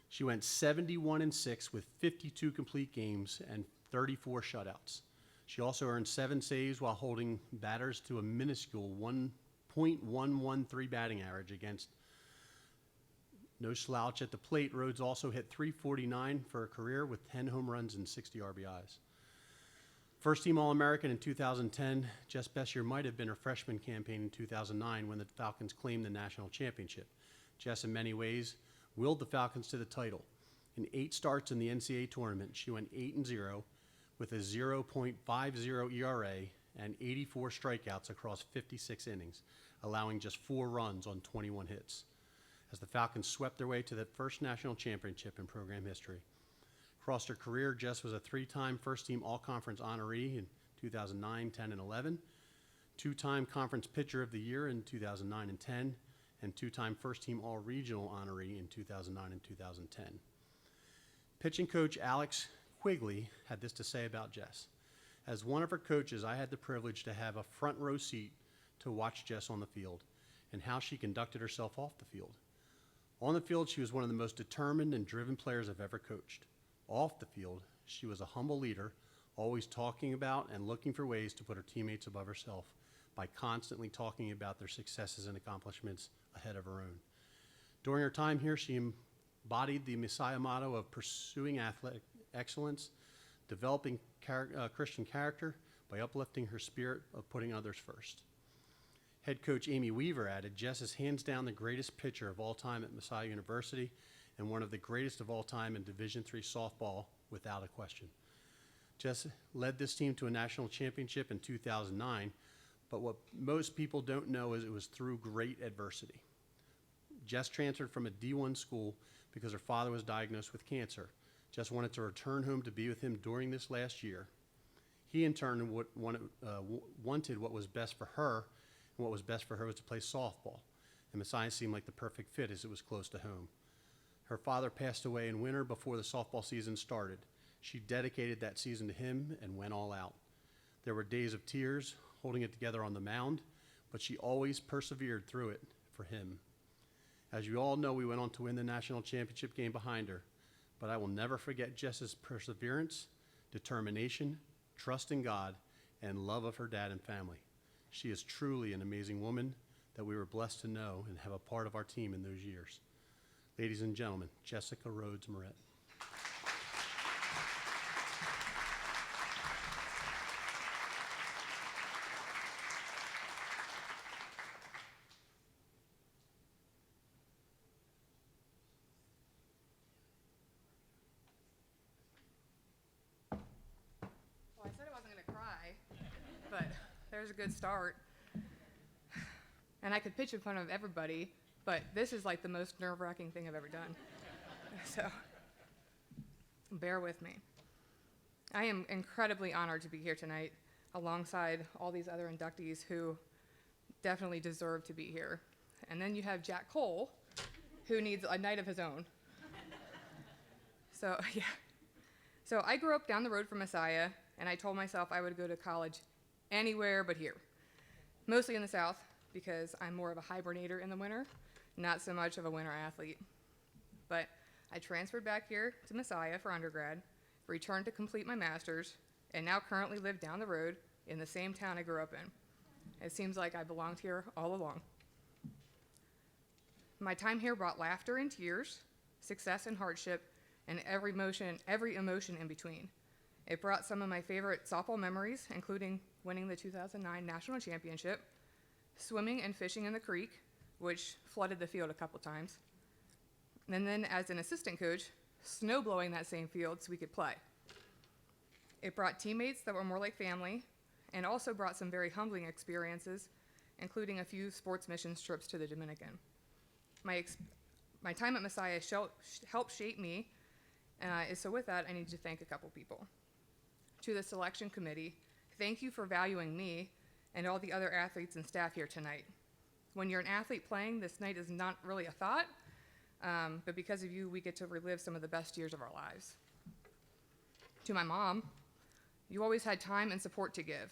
She went 71-6 with 52 complete games and 34 shutouts. She also earned 7 saves while holding batters to a minuscule 1.113 batting average against. No slouch at the plate, Rhodes also hit .349 for a career with 10 home runs and 60 RBIs. First team All-American in 2010, Jess' best year might have been her freshman campaign in 2009 when the Falcons claimed the national championship. Jess, in many ways, willed the Falcons to the title. In 8 starts in the NCAA tournament, she went 8-0 with a .050 ERA and 84 strikeouts across 56 innings, allowing just 4 runs on 21 hits, as the Falcons swept their way to the first national championship in program history. Across her career, Jess was a 3-time first-team All-Conference honoree in 2009, 10, and 11, 2-time Conference Pitcher of the Year in 2009 and 10, and 2-time first-team All-Regional honoree in 2009 and 2010. Pitching coach Alex Quigley had this to say about Jess. As one of her coaches, I had the privilege to have a front row seat to watch Jess on the field and how she conducted herself off the field. On the field, she was one of the most determined and driven players I've ever coached. Off the field, she was a humble leader, always talking about and looking for ways to put her teammates above herself by constantly talking about their successes and accomplishments ahead of her own. During her time here, she embodied the Messiah motto of pursuing athletic excellence, developing Christian character by uplifting her spirit of putting others first. Head coach Amy Weaver added, Jess is hands down the greatest pitcher of all time at Messiah University and one of the greatest of all time in Division III softball without a question. Jess led this team to a national championship in 2009, but what most people don't know is it was through great adversity. Jess transferred from a D1 school because her father was diagnosed with cancer. Jess wanted to return home to be with him during this last year. He, in turn, wanted what was best for her, and what was best for her was to play softball. And Messiah seemed like the perfect fit as it was close to home. Her father passed away in winter before the softball season started. She dedicated that season to him and went all out. There were days of tears, holding it together on the mound, but she always persevered through it for him. As you all know, we went on to win the national championship game behind her, but I will never forget Jess's perseverance, determination, trust in God, and love of her dad and family. She is truly an amazing woman that we were blessed to know and have a part of our team in those years. Ladies and gentlemen, Jessica Rhodes Moret. there's a good start. And I could pitch in front of everybody, but this is like the most nerve-wracking thing I've ever done. So bear with me. I am incredibly honored to be here tonight alongside all these other inductees who definitely deserve to be here. And then you have Jack Cole, who needs a night of his own. So, yeah. So I grew up down the road from Messiah, and I told myself I would go to college anywhere but here. Mostly in the South, because I'm more of a hibernator in the winter, not so much of a winter athlete. But I transferred back here to Messiah for undergrad, returned to complete my master's, and now currently live down the road in the same town I grew up in. It seems like I belonged here all along. My time here brought laughter and tears, success and hardship, and every emotion in between. It brought some of my favorite softball memories, including winning the 2009 national championship, swimming and fishing in the creek, which flooded the field a couple times, and then as an assistant coach, snow blowing that same field so we could play. It brought teammates that were more like family, and also brought some very humbling experiences, including a few sports missions trips to the Dominican. My time at Messiah helped shape me, so with that, I need to thank a couple people. To the selection committee, thank you for valuing me and all the other athletes and staff here tonight. When you're an athlete playing, this night is not really a thought, but because of you, we get to relive some of the best years of our lives. To my mom, you always had time and support to give.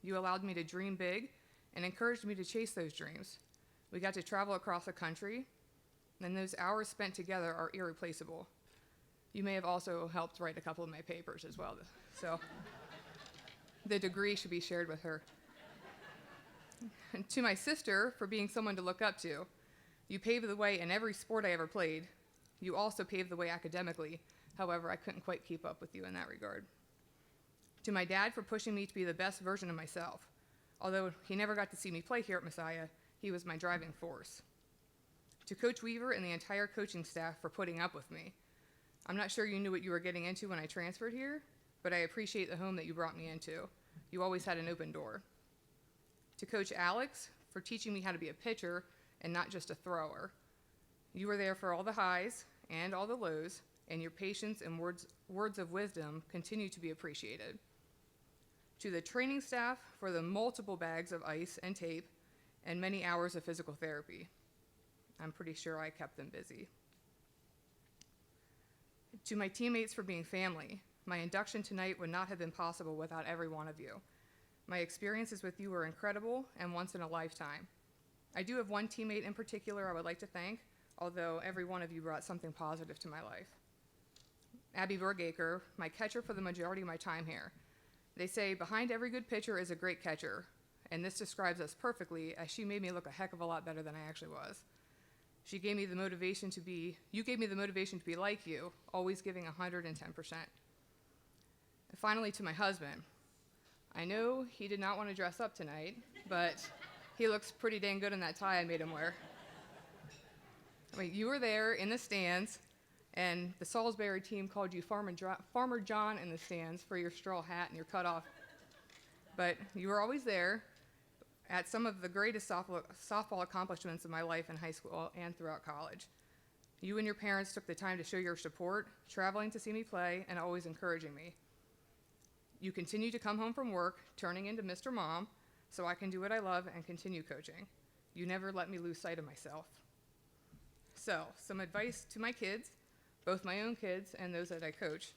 You allowed me to dream big and encouraged me to chase those dreams. We got to travel across the country, and those hours spent together are irreplaceable. You may have also helped write a couple of my papers as well, so the degree should be shared with her. And to my sister, for being someone to look up to. You paved the way in every sport I ever played. You also paved the way academically. However, I couldn't quite keep up with you in that regard. To my dad for pushing me to be the best version of myself. Although he never got to see me play here at Messiah, he was my driving force. To Coach Weaver and the entire coaching staff for putting up with me. I'm not sure you knew what you were getting into when I transferred here, but I appreciate the home that you brought me into. You always had an open door. To Coach Alex for teaching me how to be a pitcher and not just a thrower. You were there for all the highs and all the lows, and your patience and words of wisdom continue to be appreciated. To the training staff for the multiple bags of ice and tape and many hours of physical therapy. I'm pretty sure I kept them busy. To my teammates for being family. My induction tonight would not have been possible without every one of you. My experiences with you were incredible and once in a lifetime. I do have one teammate in particular I would like to thank, although every one of you brought something positive to my life. Abby Bergaker, my catcher for the majority of my time here. They say behind every good pitcher is a great catcher, and this describes us perfectly, as she made me look a heck of a lot better than I actually was. You gave me the motivation to be like you, always giving 110%. And finally, to my husband. I know he did not want to dress up tonight, but he looks pretty dang good in that tie I made him wear. I mean, you were there in the stands, and the Salisbury team called you Farmer John in the stands for your straw hat and your cutoff. But you were always there at some of the greatest softball accomplishments of my life in high school and throughout college. You and your parents took the time to show your support, traveling to see me play, and always encouraging me. You continue to come home from work, turning into Mr. Mom, so I can do what I love and continue coaching. You never let me lose sight of myself. So, some advice to my kids, both my own kids and those that I coach.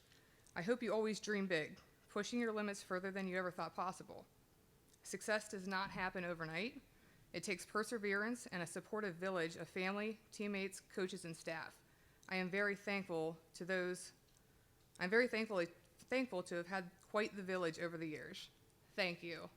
I hope you always dream big, pushing your limits further than you ever thought possible. Success does not happen overnight. It takes perseverance and a supportive village of family, teammates, coaches, and staff. I am very thankful to have had quite the village over the years. Thank you.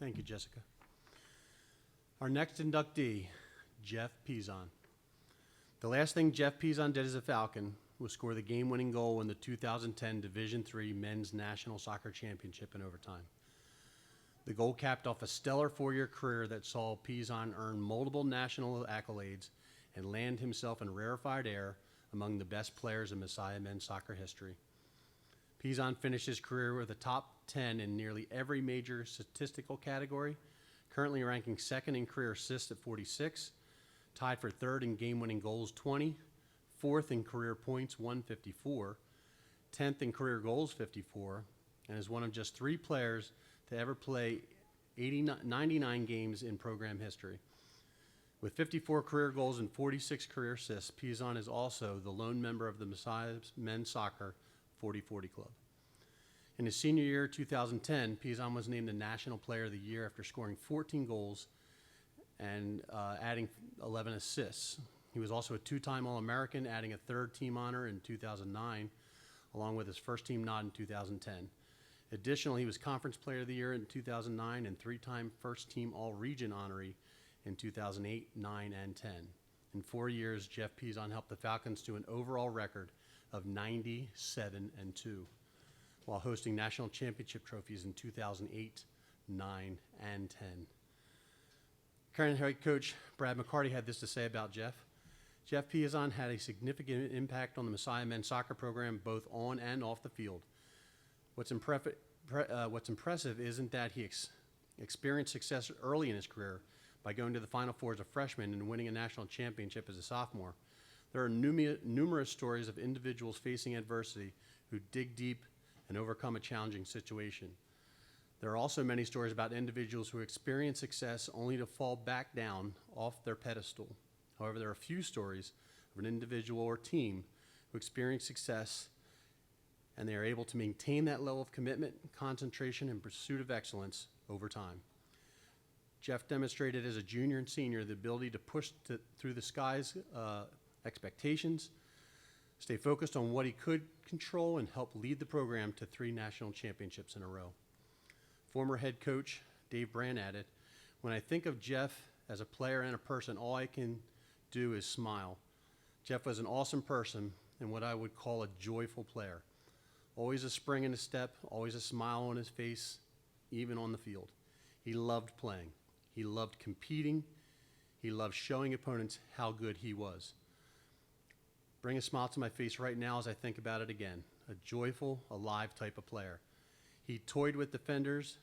Thank you, Jessica. Our next inductee, Jeff Pizon. The last thing Jeff Pizon did as a Falcon was score the game-winning goal in the 2010 Division III Men's National Soccer Championship in overtime. The goal capped off a stellar four-year career that saw Pizon earn multiple national accolades and land himself in rarefied air among the best players in Messiah men's soccer history. Pizon finished his career with a top 10 in nearly every major statistical category, currently ranking second in career assists at 46, tied for third in game-winning goals 20, fourth in career points 154, 10th in career goals 54, and is one of just 3 players to ever play 99 games in program history. With 54 career goals and 46 career assists, Pizon is also the lone member of the Messiah Men's Soccer 40-40 Club. In his senior year, 2010, Pizon was named the National Player of the Year after scoring 14 goals and adding 11 assists. He was also a 2-time All-American, adding a third-team honor in 2009, along with his first-team nod in 2010. Additionally, he was Conference Player of the Year in 2009 and 3-time first-team All-Region honoree in 2008, 9, and 10. In 4 years, Jeff Pizon helped the Falcons to an overall record of 97-2, while hosting national championship trophies in 2008, 9, and 10. Current head coach Brad McCarty had this to say about Jeff. Jeff Pizon had a significant impact on the Messiah men's soccer program both on and off the field. What's impressive isn't that he experienced success early in his career by going to the Final Four as a freshman and winning a national championship as a sophomore. There are numerous stories of individuals facing adversity who dig deep and overcome a challenging situation. There are also many stories about individuals who experience success only to fall back down off their pedestal. However, there are few stories of an individual or team who experience success and they are able to maintain that level of commitment, concentration, and pursuit of excellence over time. Jeff demonstrated as a junior and senior the ability to push through the sky's expectations, stay focused on what he could control, and help lead the program to 3 national championships in a row. Former head coach Dave Brand added, "When I think of Jeff as a player and a person, all I can do is smile. Jeff was an awesome person and what I would call a joyful player. Always a spring in his step, always a smile on his face, even on the field. He loved playing. He loved competing. He loved showing opponents how good he was. Bring a smile to my face right now as I think about it again. A joyful, alive type of player. He toyed with defenders,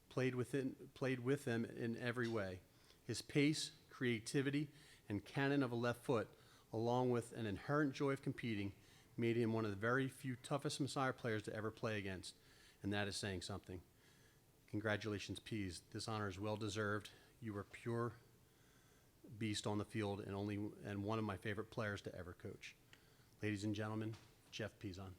played with them in every way. His pace, creativity, and cannon of a left foot, along with an inherent joy of competing, made him one of the very few toughest Messiah players to ever play against, and that is saying something. Congratulations, Peas. This honor is well-deserved. You were pure beast on the field and one of my favorite players to ever coach. Ladies and gentlemen, Jeff Pizon."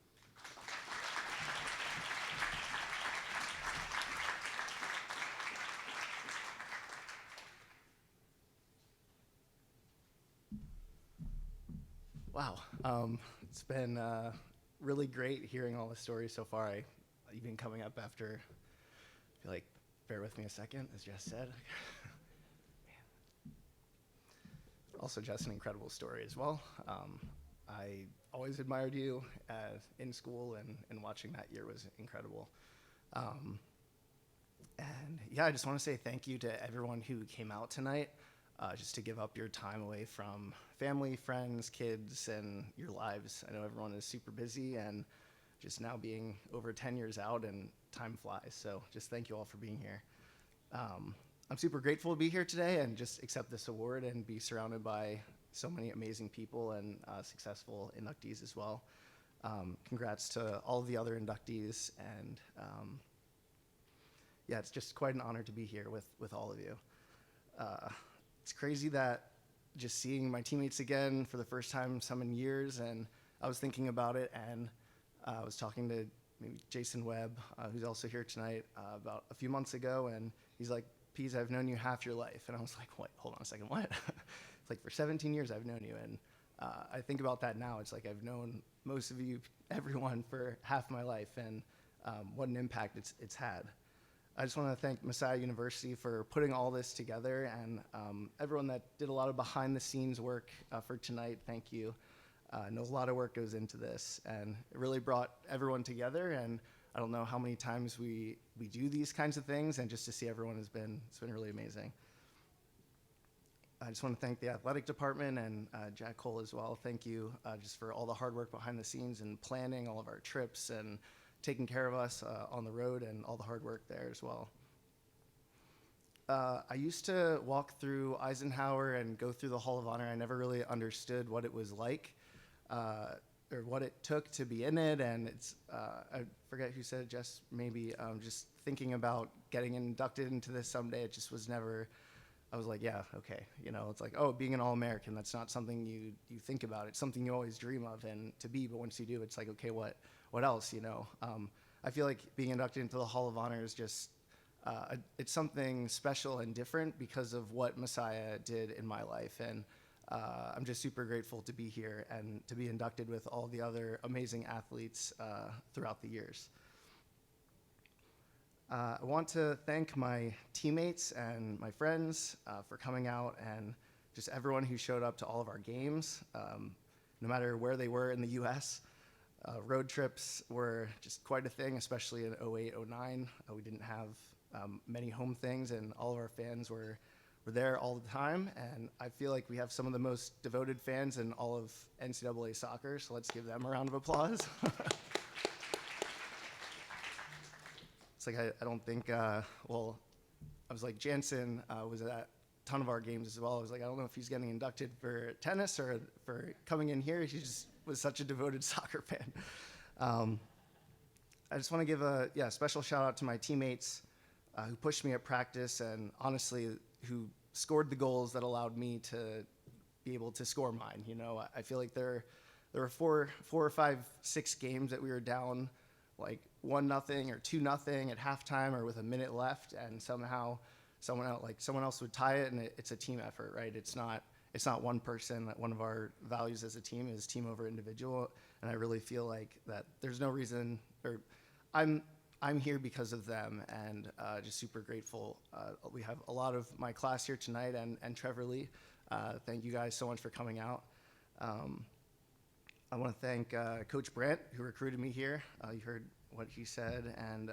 Wow, it's been really great hearing all the stories so far. Even coming up after, I feel like, bear with me a second, as Jess said. Also, Jess, an incredible story as well. I always admired you in school, and watching that year was incredible. And yeah, I just want to say thank you to everyone who came out tonight, just to give up your time away from family, friends, kids, and your lives. I know everyone is super busy, and just now being over 10 years out, and time flies. So just thank you all for being here. I'm super grateful to be here today and just accept this award and be surrounded by so many amazing people and successful inductees as well. Congrats to all of the other inductees, and yeah, it's just quite an honor to be here with all of you. It's crazy that just seeing my teammates again for the first time in years, and I was thinking about it, and I was talking to maybe Jason Webb, who's also here tonight, about a few months ago, and he's like, "Peas, I've known you half your life." And I was like, "What? Hold on a second, what?" It's like, for 17 years I've known you, and I think about that now. It's like I've known most of you, everyone, for half my life, and what an impact it's had. I just want to thank Messiah University for putting all this together, and everyone that did a lot of behind-the-scenes work for tonight. Thank you. I know a lot of work goes into this, and it really brought everyone together. And I don't know how many times we do these kinds of things, and just to see everyone it's been really amazing. I just want to thank the athletic department and Jack Cole as well. Thank you just for all the hard work behind the scenes and planning all of our trips and taking care of us on the road, and all the hard work there as well. I used to walk through Eisenhower and go through the Hall of Honor. I never really understood what it was like or what it took to be in it. And it's, I forget who said it, just maybe just thinking about getting inducted into this someday, it just was never, I was like, yeah, okay. You know, it's like, oh, being an All-American, that's not something you think about. It's something you always dream of and to be, but once you do, it's like, okay, what else, you know? I feel like being inducted into the Hall of Honor is just, it's something special and different because of what Messiah did in my life. And I'm just super grateful to be here and to be inducted with all the other amazing athletes throughout the years. I want to thank my teammates and my friends for coming out, and just everyone who showed up to all of our games, no matter where they were in the U.S. Road trips were just quite a thing, especially in 08, 09. We didn't have many home things, and all of our fans were there all the time. And I feel like we have some of the most devoted fans in all of NCAA soccer, so let's give them a round of applause. It's like, I don't think, well, I was like, Jansen was at a ton of our games as well. I was like, I don't know if he's getting inducted for tennis or for coming in here. He just was such a devoted soccer fan. I just want to give a special shout out to my teammates who pushed me at practice, and honestly, who scored the goals that allowed me to be able to score mine. You know, I feel like there were four or five, 6 games that we were down like 1-0 or 2-0 at halftime or with a minute left, and somehow someone else would tie it, and it's a team effort, right? It's not one person. One of our values as a team is team over individual, and I really feel like that there's no reason, or I'm here because of them, and just super grateful. We have a lot of my class here tonight, and Trevor Lee. Thank you guys so much for coming out. I want to thank Coach Brandt, who recruited me here. You heard what he said, and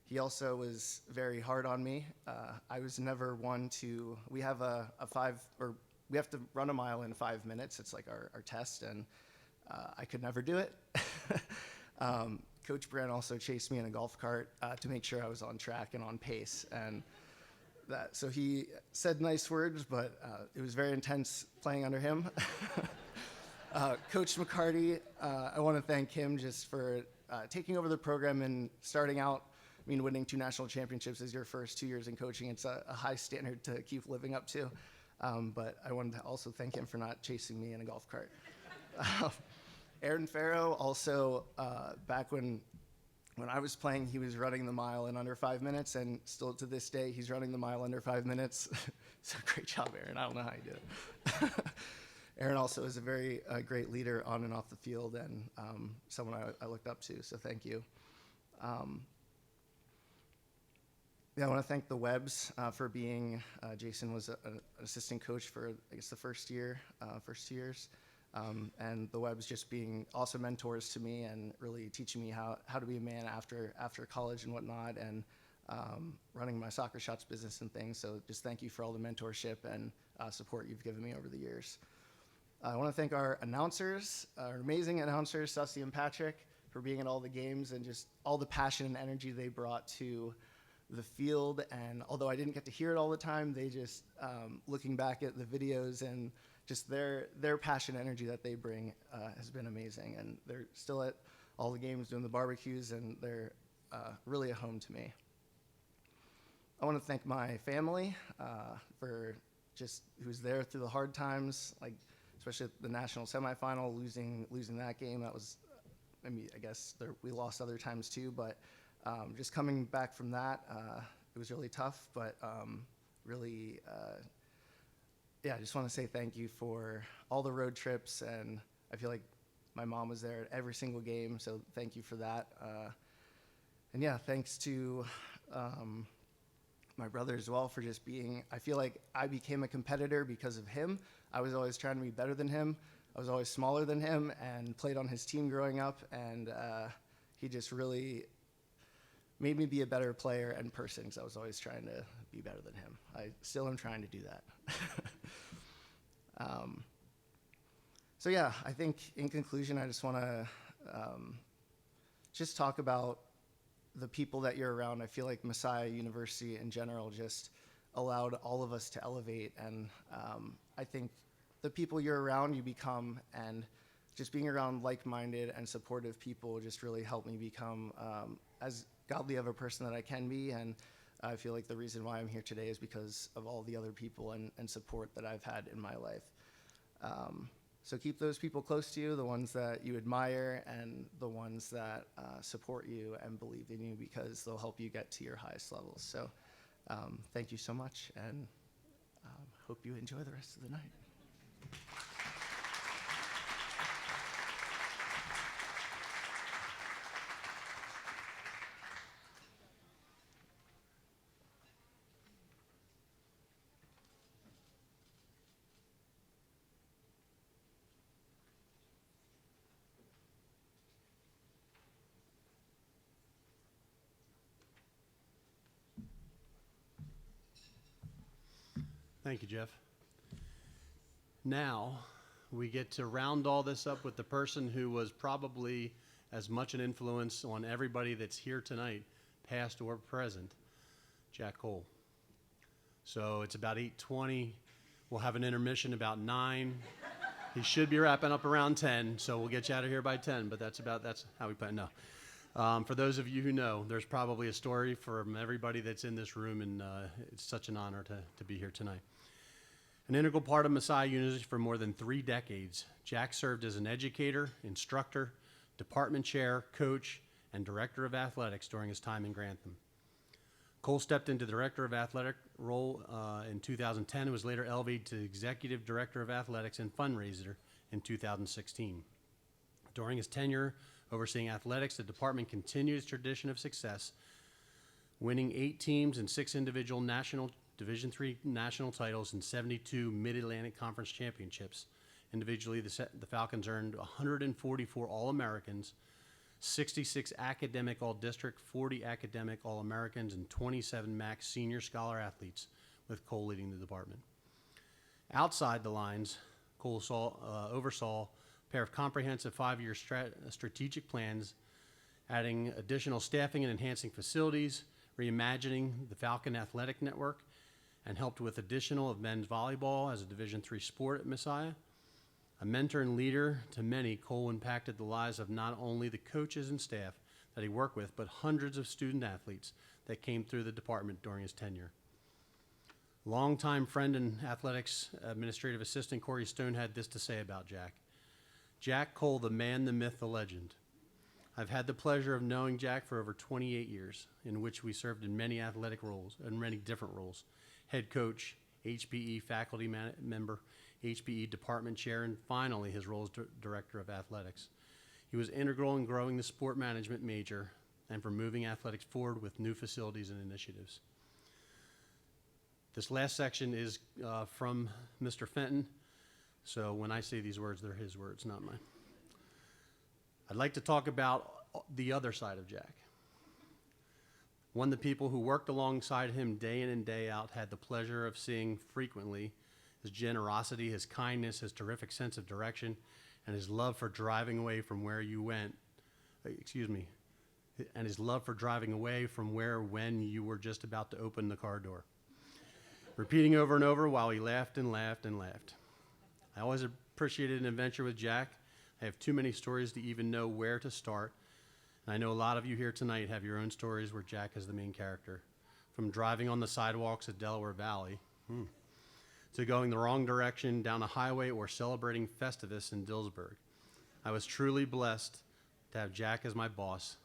he also was very hard on me. I was never one to, we have we have to run a mile in 5 minutes. It's like our test, and I could never do it. Coach Brandt also chased me in a golf cart to make sure I was on track and on pace. And so he said nice words, but it was very intense playing under him. Coach McCarty, I want to thank him just for taking over the program and starting out. I mean, winning 2 national championships is your first 2 years in coaching. It's a high standard to keep living up to. But I wanted to also thank him for not chasing me in a golf cart. Aaron Farrow, also back when I was playing, he was running the mile in under 5 minutes, and still to this day, he's running the mile under 5 minutes. So great job, Aaron. I don't know how you did it. Aaron also is a very great leader on and off the field, and someone I looked up to, so thank you. I want to thank the Webbs for being, Jason was an assistant coach for, I guess, the first 2 years. And the Webbs just being awesome mentors to me and really teaching me how to be a man after college and whatnot, and running my soccer shots business and things. So just thank you for all the mentorship and support you've given me over the years. I want to thank our announcers, our amazing announcers, Sussy and Patrick, for being at all the games and just all the passion and energy they brought to the field. And although I didn't get to hear it all the time, they just, looking back at the videos and just their passion and energy that they bring has been amazing. And they're still at all the games doing the barbecues, and they're really a home to me. I want to thank my family for just who's there through the hard times, like especially at the national semifinal, losing that game. That was, I mean, I guess we lost other times too, but just coming back from that, it was really tough, but really, I just want to say thank you for all the road trips, and I feel like my mom was there at every single game, so thank you for that. And yeah, thanks to my brother as well for just being, I feel like I became a competitor because of him. I was always trying to be better than him. I was always smaller than him and played on his team growing up, and he just really made me be a better player and person because I was always trying to be better than him. I still am trying to do that. So yeah, I think in conclusion, I just want to just talk about the people that you're around. I feel like Messiah University in general just allowed all of us to elevate, and I think the people you're around, you become, and just being around like-minded and supportive people just really helped me become as godly of a person that I can be, and I feel like the reason why I'm here today is because of all the other people and support that I've had in my life. So keep those people close to you, the ones that you admire and the ones that support you and believe in you, because they'll help you get to your highest levels. So thank you so much, and hope you enjoy the rest of the night. Thank you, Jeff. Now, we get to round all this up with the person who was probably as much an influence on everybody that's here tonight, past or present, Jack Cole. So it's about 8:20. We'll have an intermission about 9. He should be wrapping up around 10, so we'll get you out of here by 10, but that's how we plan. No. For those of you who know, there's probably a story from everybody that's in this room, and it's such an honor to be here tonight. An integral part of Messiah University for more than 3 decades, Jack served as an educator, instructor, department chair, coach, and director of athletics during his time in Grantham. Cole stepped into the director of athletic role in 2010 and was later elevated to executive director of athletics and fundraiser in 2016. During his tenure overseeing athletics, the department continued its tradition of success, winning 8 teams and 6 individual Division III national titles and 72 Mid-Atlantic Conference championships. Individually, the Falcons earned 144 All-Americans, 66 academic All-District, 40 academic All-Americans, and 27 MAC Senior Scholar athletes, with Cole leading the department. Outside the lines, Cole oversaw a pair of comprehensive 5-year strategic plans, adding additional staffing and enhancing facilities, reimagining the Falcon Athletic Network, and helped with additional of men's volleyball as a Division III sport at Messiah. A mentor and leader to many, Cole impacted the lives of not only the coaches and staff that he worked with, but hundreds of student athletes that came through the department during his tenure. Longtime friend and athletics administrative assistant Corey Stone had this to say about Jack. Jack Cole, the man, the myth, the legend. I've had the pleasure of knowing Jack for over 28 years, in which we served in many athletic roles, in many different roles. Head coach, HPE faculty member, HPE department chair, and finally his role as director of athletics. He was integral in growing the sport management major and for moving athletics forward with new facilities and initiatives. This last section is from Mr. Fenton, so when I say these words, they're his words, not mine. I'd like to talk about the other side of Jack. One of the people who worked alongside him day in and day out, had the pleasure of seeing frequently his generosity, his kindness, his terrific sense of direction, and his love for driving away from where you went, and his love for driving away from when you were just about to open the car door. Repeating over and over while he laughed and laughed and laughed. I always appreciated an adventure with Jack. I have too many stories to even know where to start. And I know a lot of you here tonight have your own stories where Jack is the main character. From driving on the sidewalks of Delaware Valley, to going the wrong direction down a highway or celebrating Festivus in Dillsburg. I was truly blessed to have Jack as my boss.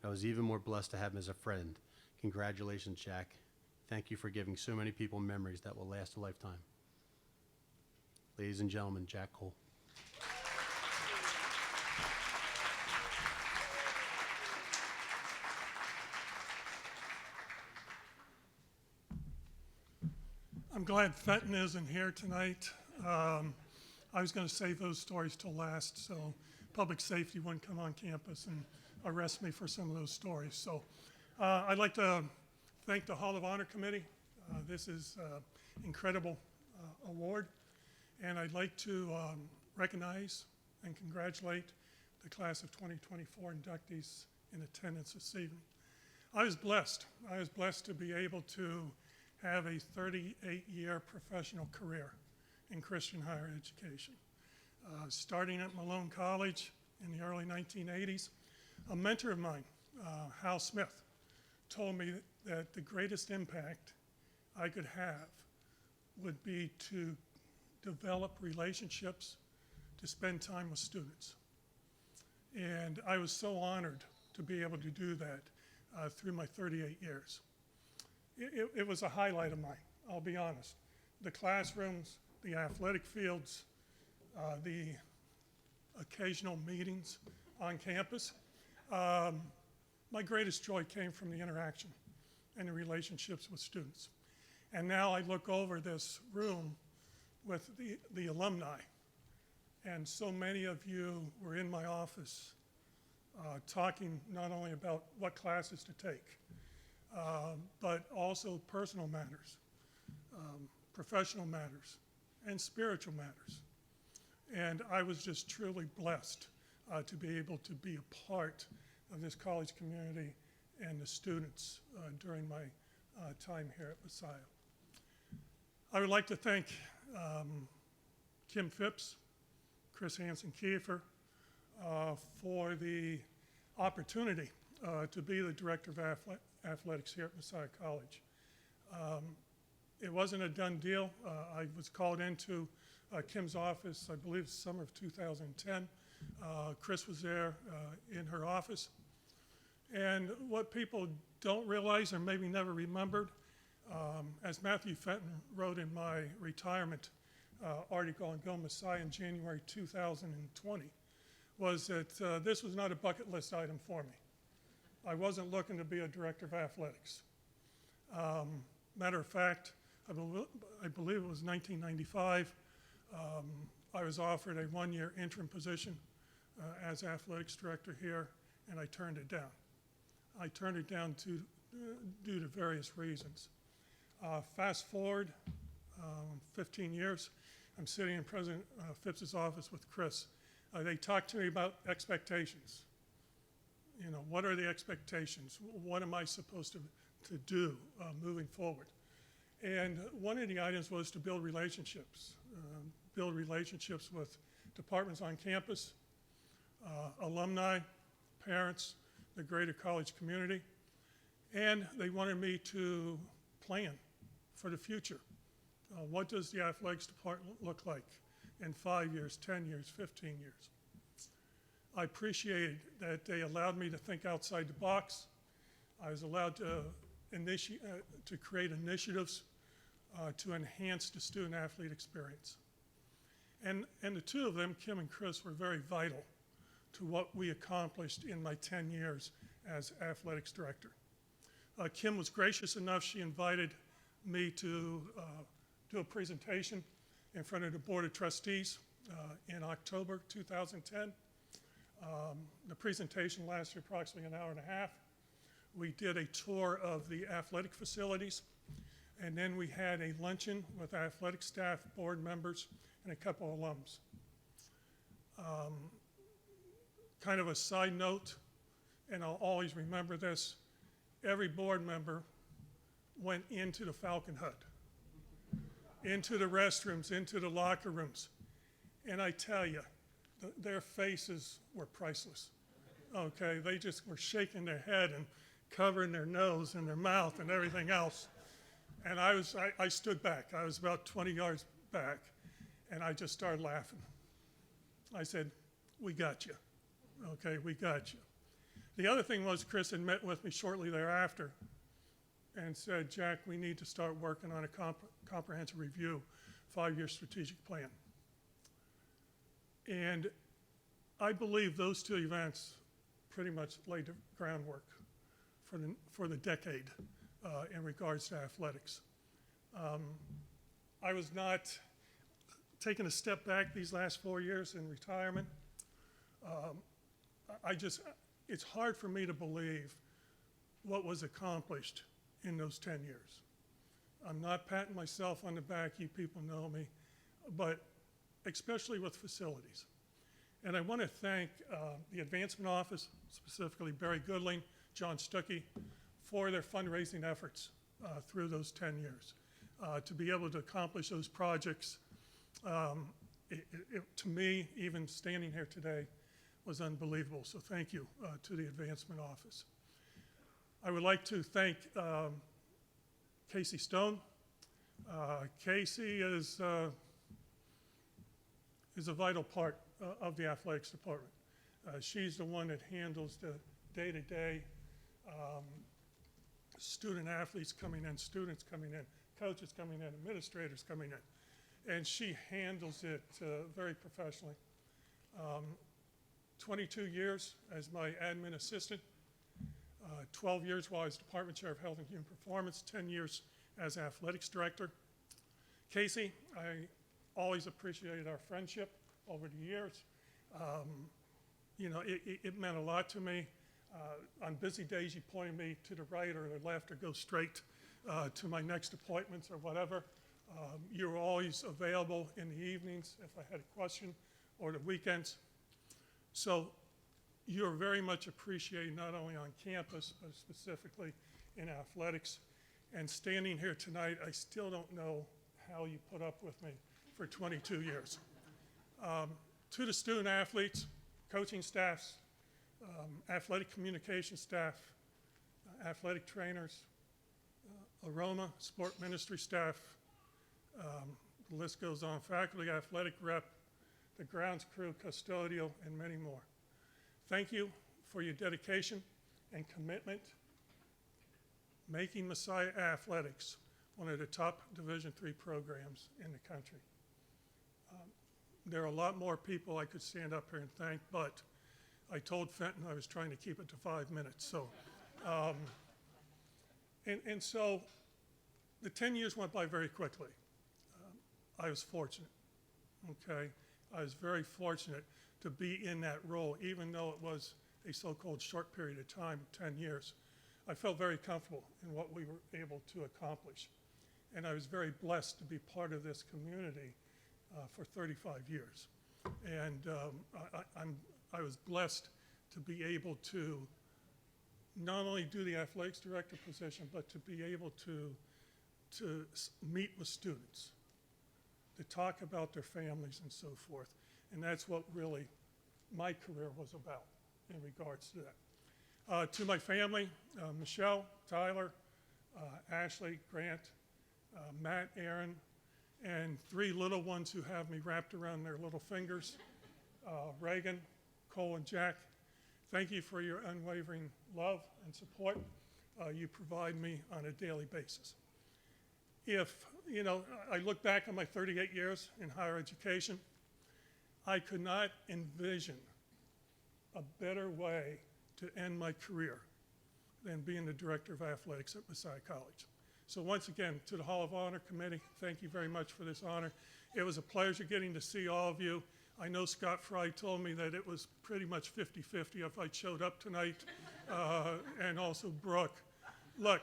I was even more blessed to have him as a friend. Congratulations, Jack. Thank you for giving so many people memories that will last a lifetime. Ladies and gentlemen, Jack Cole. I'm glad Fenton isn't here tonight. I was going to save those stories till last, so public safety wouldn't come on campus and arrest me for some of those stories. So I'd like to thank the Hall of Honor Committee. This is an incredible award, and I'd like to recognize and congratulate the class of 2024 inductees in attendance this evening. I was blessed. I was blessed to be able to have a 38-year professional career in Christian higher education. Starting at Malone College in the early 1980s, a mentor of mine, Hal Smith, told me that the greatest impact I could have would be to develop relationships, to spend time with students. And I was so honored to be able to do that through my 38 years. It was a highlight of mine, I'll be honest. The classrooms, the athletic fields, the occasional meetings on campus. My greatest joy came from the interaction and the relationships with students. And now I look over this room with the alumni, and so many of you were in my office talking not only about what classes to take, but also personal matters, professional matters, and spiritual matters. And I was just truly blessed to be able to be a part of this college community and the students during my time here at Messiah. I would like to thank Kim Phipps, Chris Hansen-Kiefer, for the opportunity to be the Director of Athletics here at Messiah College. It wasn't a done deal. I was called into Kim's office, I believe summer of 2010. Chris was there in her office. And what people don't realize or maybe never remembered, as Matthew Fenton wrote in my retirement article on Go Messiah in January 2020, was that this was not a bucket list item for me. I wasn't looking to be a director of athletics. Matter of fact, I believe it was 1995, I was offered a one-year interim position as athletics director here, and I turned it down. I turned it down due to various reasons. Fast forward 15 years, I'm sitting in President Phipps's office with Chris. They talked to me about expectations. You know, what are the expectations? What am I supposed to do moving forward? And one of the items was to build relationships with departments on campus, alumni, parents, the greater college community, and they wanted me to plan for the future. What does the athletics department look like in 5 years, 10 years, 15 years? I appreciated that they allowed me to think outside the box. I was allowed to create initiatives to enhance the student-athlete experience. And the two of them, Kim and Chris, were very vital to what we accomplished in my 10 years as athletics director. Kim was gracious enough, she invited me to do a presentation in front of the Board of Trustees in October 2010. The presentation lasted approximately an hour and a half. We did a tour of the athletic facilities, and then we had a luncheon with athletic staff, board members, and a couple of alums. Kind of a side note, and I'll always remember this, every board member went into the Falcon Hut, into the restrooms, into the locker rooms, and I tell you, their faces were priceless. Okay, they just were shaking their head and covering their nose and their mouth and everything else. And I stood back. I was about 20 yards back, and I just started laughing. I said, "We got you. Okay, we got you." The other thing was Chris had met with me shortly thereafter and said, "Jack, we need to start working on a comprehensive review, 5-year strategic plan." And I believe those two events pretty much laid the groundwork for the decade in regards to athletics. I was not taking a step back these last 4 years in retirement. It's hard for me to believe what was accomplished in those 10 years. I'm not patting myself on the back, you people know me, but especially with facilities. And I want to thank the Advancement Office, specifically Barry Goodling, John Stuckey, for their fundraising efforts through those 10 years. To be able to accomplish those projects, to me, even standing here today, was unbelievable. So thank you to the Advancement Office. I would like to thank Casey Stone. Casey is a vital part of the athletics department. She's the one that handles the day-to-day student athletes coming in, students coming in, coaches coming in, administrators coming in. And she handles it very professionally. 22 years as my admin assistant, 12 years while I was department chair of health and human performance, 10 years as athletics director. Casey, I always appreciated our friendship over the years. You know, it meant a lot to me. On busy days, you pointed me to the right or the left or go straight to my next appointments or whatever. You were always available in the evenings if I had a question or the weekends. So you're very much appreciated not only on campus, but specifically in athletics. And standing here tonight, I still don't know how you put up with me for 22 years. To the student athletes, coaching staffs, athletic communication staff, athletic trainers, Aroma, sport ministry staff, the list goes on, faculty, athletic rep, the grounds crew, custodial, and many more. Thank you for your dedication and commitment, making Messiah Athletics one of the top Division III programs in the country. There are a lot more people I could stand up here and thank, but I told Fenton I was trying to keep it to 5 minutes. So, and so the 10 years went by very quickly. I was fortunate, okay? I was very fortunate to be in that role, even though it was a so-called short period of time, 10 years. I felt very comfortable in what we were able to accomplish. And I was very blessed to be part of this community for 35 years. And I was blessed to be able to not only do the athletics director position, but to be able to meet with students, to talk about their families and so forth. And that's what really my career was about in regards to that. To my family, Michelle, Tyler, Ashley, Grant, Matt, Aaron, and 3 little ones who have me wrapped around their little fingers, Reagan, Cole, and Jack. Thank you for your unwavering love and support you provide me on a daily basis. If, you know, I look back on my 38 years in higher education, I could not envision a better way to end my career than being the director of athletics at Messiah College. So once again, to the Hall of Honor Committee, thank you very much for this honor. It was a pleasure getting to see all of you. I know Scott Fry told me that it was pretty much 50-50 if I showed up tonight, and also Brooke. Look,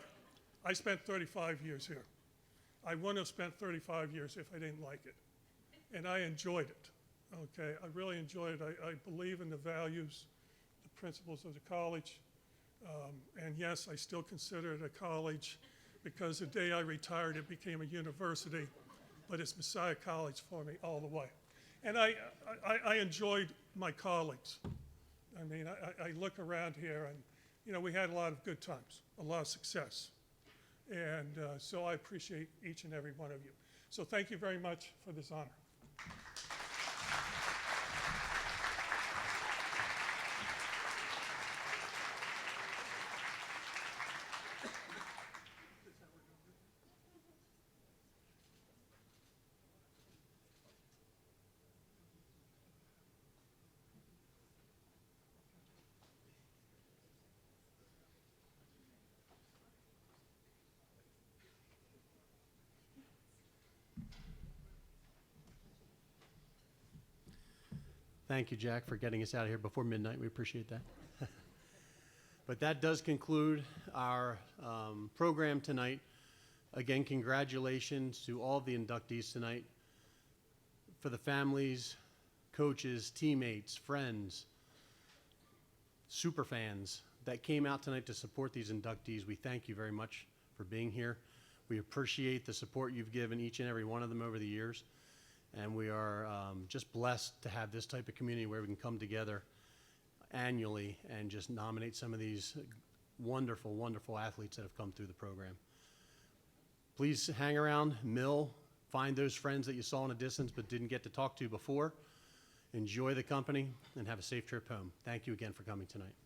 I spent 35 years here. I wouldn't have spent 35 years if I didn't like it. And I enjoyed it, okay? I really enjoyed it. I believe in the values, the principles of the college. And yes, I still consider it a college because the day I retired, it became a university, but it's Messiah College for me all the way. And I enjoyed my colleagues. I mean, I look around here and, you know, we had a lot of good times, a lot of success. And so I appreciate each and every one of you. So thank you very much for this honor. Thank you, Jack, for getting us out of here before midnight. We appreciate that. But that does conclude our program tonight. Again, congratulations to all the inductees tonight. For the families, coaches, teammates, friends, super fans that came out tonight to support these inductees, we thank you very much for being here. We appreciate the support you've given each and every one of them over the years. And we are just blessed to have this type of community where we can come together annually and just nominate some of these wonderful, wonderful athletes that have come through the program. Please hang around Mill, find those friends that you saw in a distance but didn't get to talk to before. Enjoy the company and have a safe trip home. Thank you again for coming tonight.